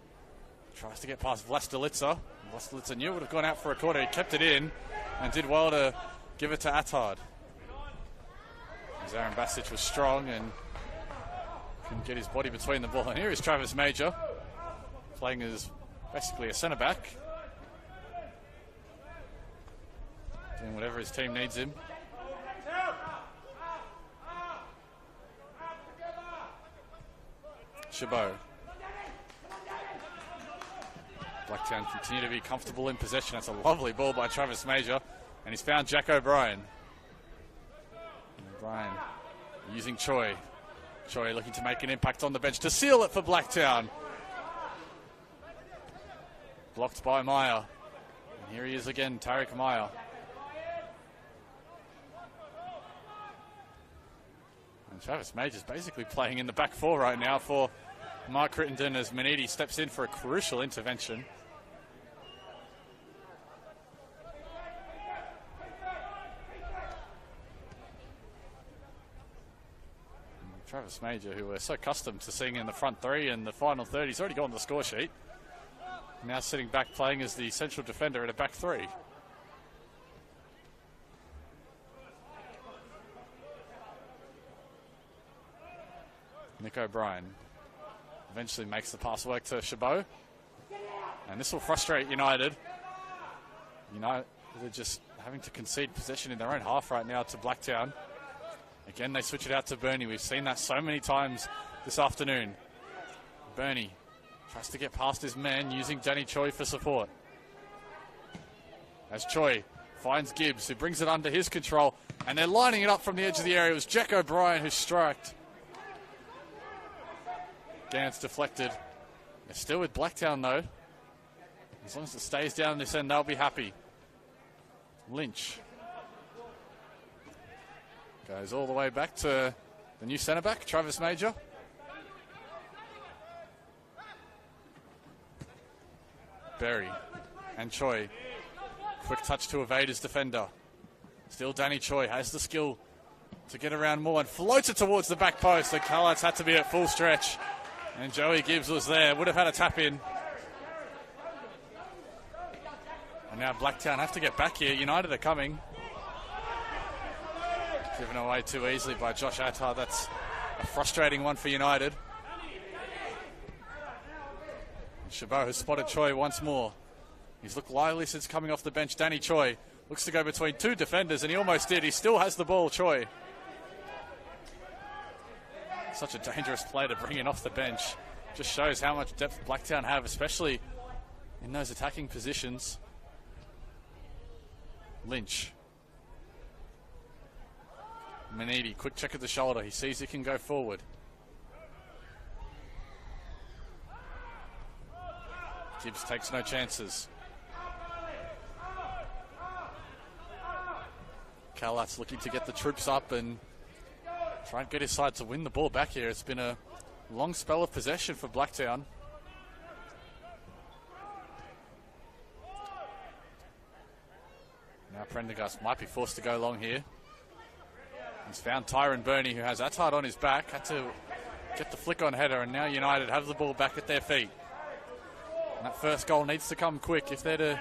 tries to get past Vlastelica. Vlastelica knew it would have gone out for a quarter. He kept it in and did well to give it to Attard. As Aaron Basic was strong and couldn't get his body between the ball. And here is Travis Major, playing as basically a centre-back. Doing whatever his team needs him. Chabot. Blacktown continue to be comfortable in possession. That's a lovely ball by Travis Major. And he's found Jack O'Brien. O'Brien using Choi. Choi looking to make an impact on the bench to seal it for Blacktown. Blocked by Meyer. And here he is again, Tariq Meyer. And Travis Major's basically playing in the back four right now for Mark Crittenden as Manidi steps in for a crucial intervention. And Travis Major, who we're so accustomed to seeing in the front three and the final third, he's already got on the score sheet. Now sitting back playing as the central defender at a back three. Nick O'Brien eventually makes the pass work to Chabot. And this will frustrate United. United are just having to concede possession in their own half right now to Blacktown. Again, they switch it out to Burney. We've seen that so many times this afternoon. Burney tries to get past his man using Danny Choi for support. As Choi finds Gibbs, who brings it under his control. And they're lining it up from the edge of the area. It was Jack O'Brien who striked. Gant's deflected. They're still with Blacktown though. As long as it stays down this end, they'll be happy. Lynch goes all the way back to the new centre back, Travis Major. Berry and Choi. Quick touch to evade his defender. Still Danny Choi has the skill to get around more and floats it towards the back post. The Carlites had to be at full stretch. And Joey Gibbs was there, would have had a tap in. And now Blacktown have to get back here. United are coming. Given away too easily by Josh Attard. That's a frustrating one for United. And Chabot has spotted Choi once more. He's looked lively since coming off the bench. Danny Choi looks to go between two defenders, and he almost did. He still has the ball, Choi. Such a dangerous player to bring in off the bench. Just shows how much depth Blacktown have, especially in those attacking positions. Lynch. Manidi, quick check at the shoulder. He sees he can go forward. Gibbs takes no chances. Kalat's looking to get the troops up and try and get his side to win the ball back here. It's been a long spell of possession for Blacktown. Now Prendergast might be forced to go long here. He's found Tyron Burney, who has Attard on his back. Had to get the flick on header, and now United have the ball back at their feet. And that first goal needs to come quick if they're to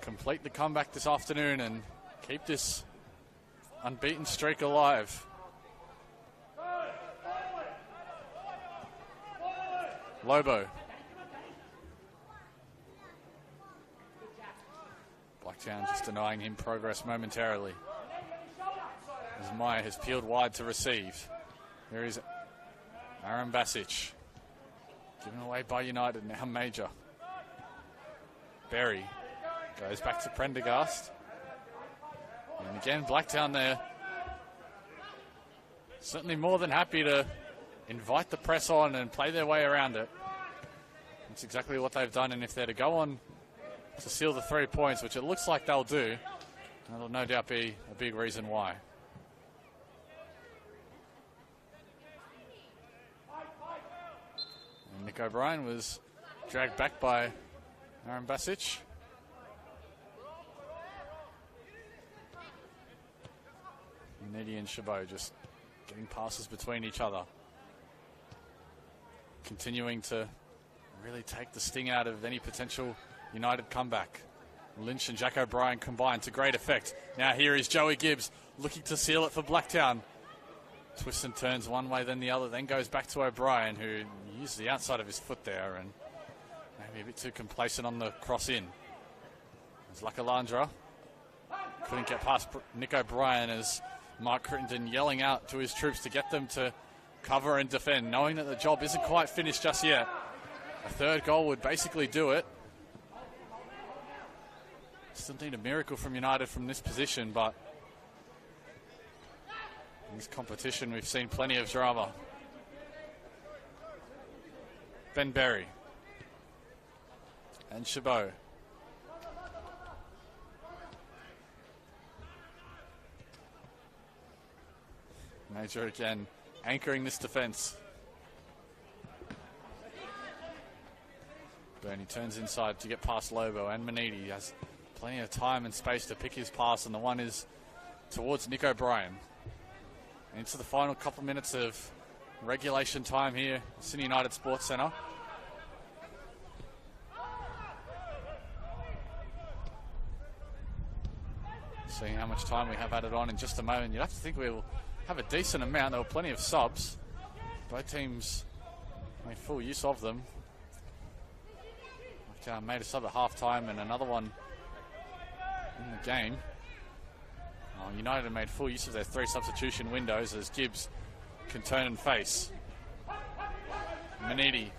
complete the comeback this afternoon and keep this unbeaten streak alive. Lobo. Blacktown just denying him progress momentarily. As Meyer has peeled wide to receive. There is Aaron Basic. Given away by United, now Major. Berry goes back to Prendergast. And again, Blacktown there. Certainly more than happy to invite the press on and play their way around it. That's exactly what they've done, and if they're to go on to seal the 3 points, which it looks like they'll do, that'll no doubt be a big reason why. And Nick O'Brien was dragged back by Aaron Basic. Nedi and Chabot just getting passes between each other. Continuing to really take the sting out of any potential United comeback. Lynch and Jack O'Brien combined to great effect. Now here is Joey Gibbs looking to seal it for Blacktown. Twists and turns one way then the other, then goes back to O'Brien, who used the outside of his foot there and maybe a bit too complacent on the cross in. There's Lakalandra. Couldn't get past Nick O'Brien as Mark Crittenden yelling out to his troops to get them to cover and defend, knowing that the job isn't quite finished just yet. A third goal would basically do it. Still need a miracle from United from this position, but in this competition we've seen plenty of drama. Ben Berry and Chabot. Major again anchoring this defence. Burney turns inside to get past Lobo, and Manidi has plenty of time and space to pick his pass, and the one is towards Nick O'Brien. Into the final couple minutes of regulation time here at Sydney United Sports Centre. Seeing how much time we have added on in just a moment. You'd have to think we'll have a decent amount. There were plenty of subs. Both teams made full use of them. Made a sub at half-time and another one in the game. United made full use of their 3 substitution windows as Gibbs can turn and face. Manidi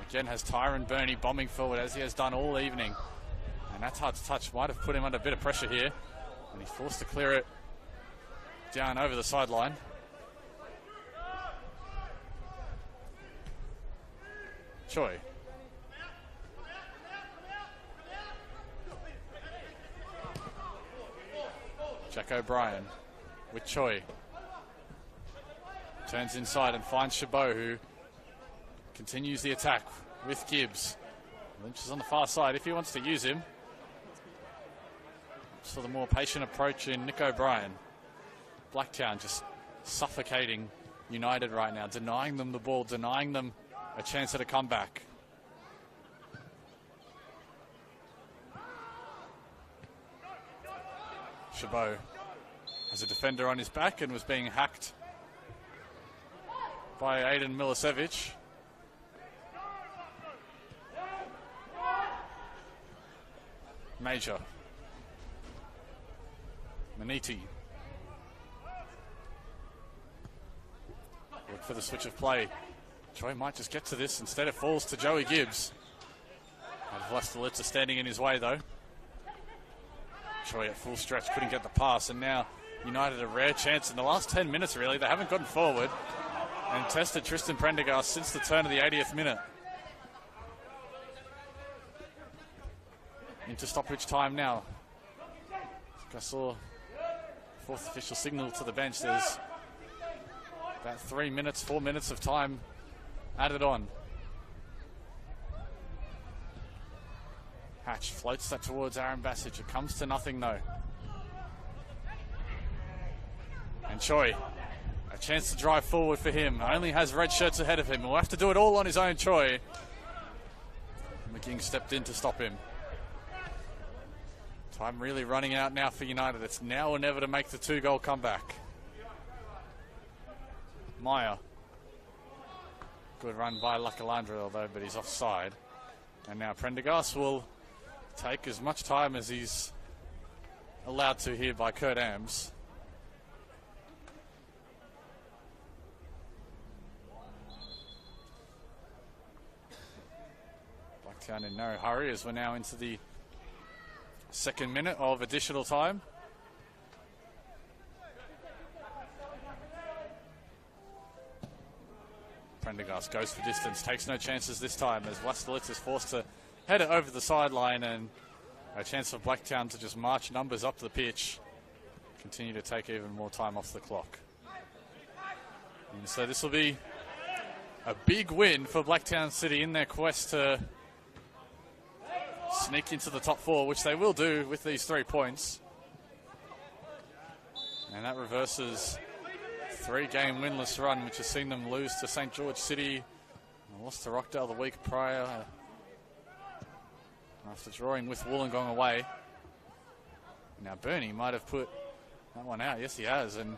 again has Tyron Burney bombing forward as he has done all evening. And that hard touch might have put him under a bit of pressure here. And he's forced to clear it down over the sideline. Choi. Jack O'Brien with Choi. Turns inside and finds Chabot, who continues the attack with Gibbs. Lynch is on the far side if he wants to use him. So the more patient approach in Nick O'Brien. Blacktown just suffocating United right now, denying them the ball, denying them a chance at a comeback. Chabot has a defender on his back and was being hacked by Aidan Milicevic. Major. Maniti. Look for the switch of play. Troy might just get to this. Instead it falls to Joey Gibbs. Vlastelica standing in his way though. Troy at full stretch, couldn't get the pass, and now United a rare chance in the last 10 minutes really. They haven't gotten forward and tested Tristan Prendergast since the turn of the 80th minute. Into stoppage time now. I saw fourth official signal to the bench. There's about 4 minutes of time added on. Hatch floats that towards Aaron Bassage. It comes to nothing though. And Choi, a chance to drive forward for him. Only has red shirts ahead of him. He'll have to do it all on his own, Choi. McGing stepped in to stop him. Time really running out now for United. It's now or never to make the 2-goal comeback. Meyer. Good run by Lacalandra although, but he's offside. And now Prendergast will take as much time as he's allowed to here by Kurt Ams. Blacktown in no hurry as we're now into the second minute of additional time. Prendergast goes for distance, takes no chances this time as Vlastelica is forced to head it over the sideline, and a chance for Blacktown to just march numbers up the pitch. Continue to take even more time off the clock. And so this will be a big win for Blacktown City in their quest to sneak into the top 4, which they will do with these 3 points. And that reverses 3-game winless run, which has seen them lose to St. George City and lost to Rockdale the week prior after drawing with Wollongong away. Now Bernie might have put that one out. Yes, he has. And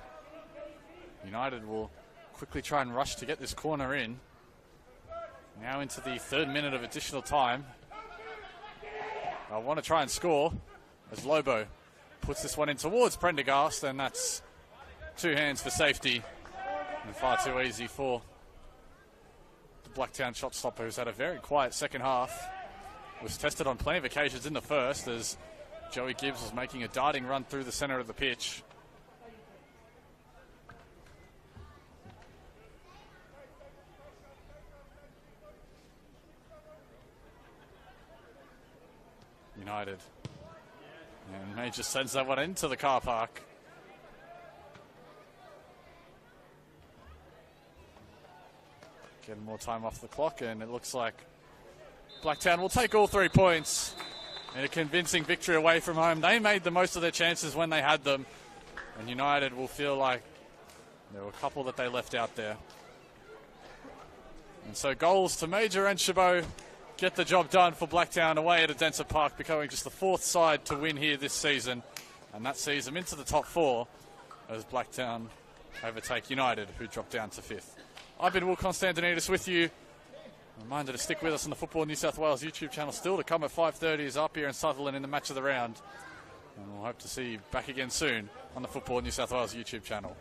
United will quickly try and rush to get this corner in. Now into the 3rd minute of additional time. I want to try and score as Lobo puts this one in towards Prendergast, and that's 2 hands for safety and far too easy for the Blacktown shot stopper, who's had a very quiet second half. Was tested on plenty of occasions in the first as Joey Gibbs was making a darting run through the centre of the pitch. United. And May just sends that one into the car park. Getting more time off the clock, and it looks like Blacktown will take all 3 points in a convincing victory away from home. They made the most of their chances when they had them, and United will feel like there were a couple that they left out there. And so goals to Major and Chabot get the job done for Blacktown away at Adensa Park, becoming just the 4th side to win here this season, and that sees them into the top 4 as Blacktown overtake United, who drop down to 5th. I've been Will Constantinides with you. Reminder to stick with us on the Football New South Wales YouTube channel still to come at 5:30 is up here in Sutherland in the match of the round. And we'll hope to see you back again soon on the Football New South Wales YouTube channel.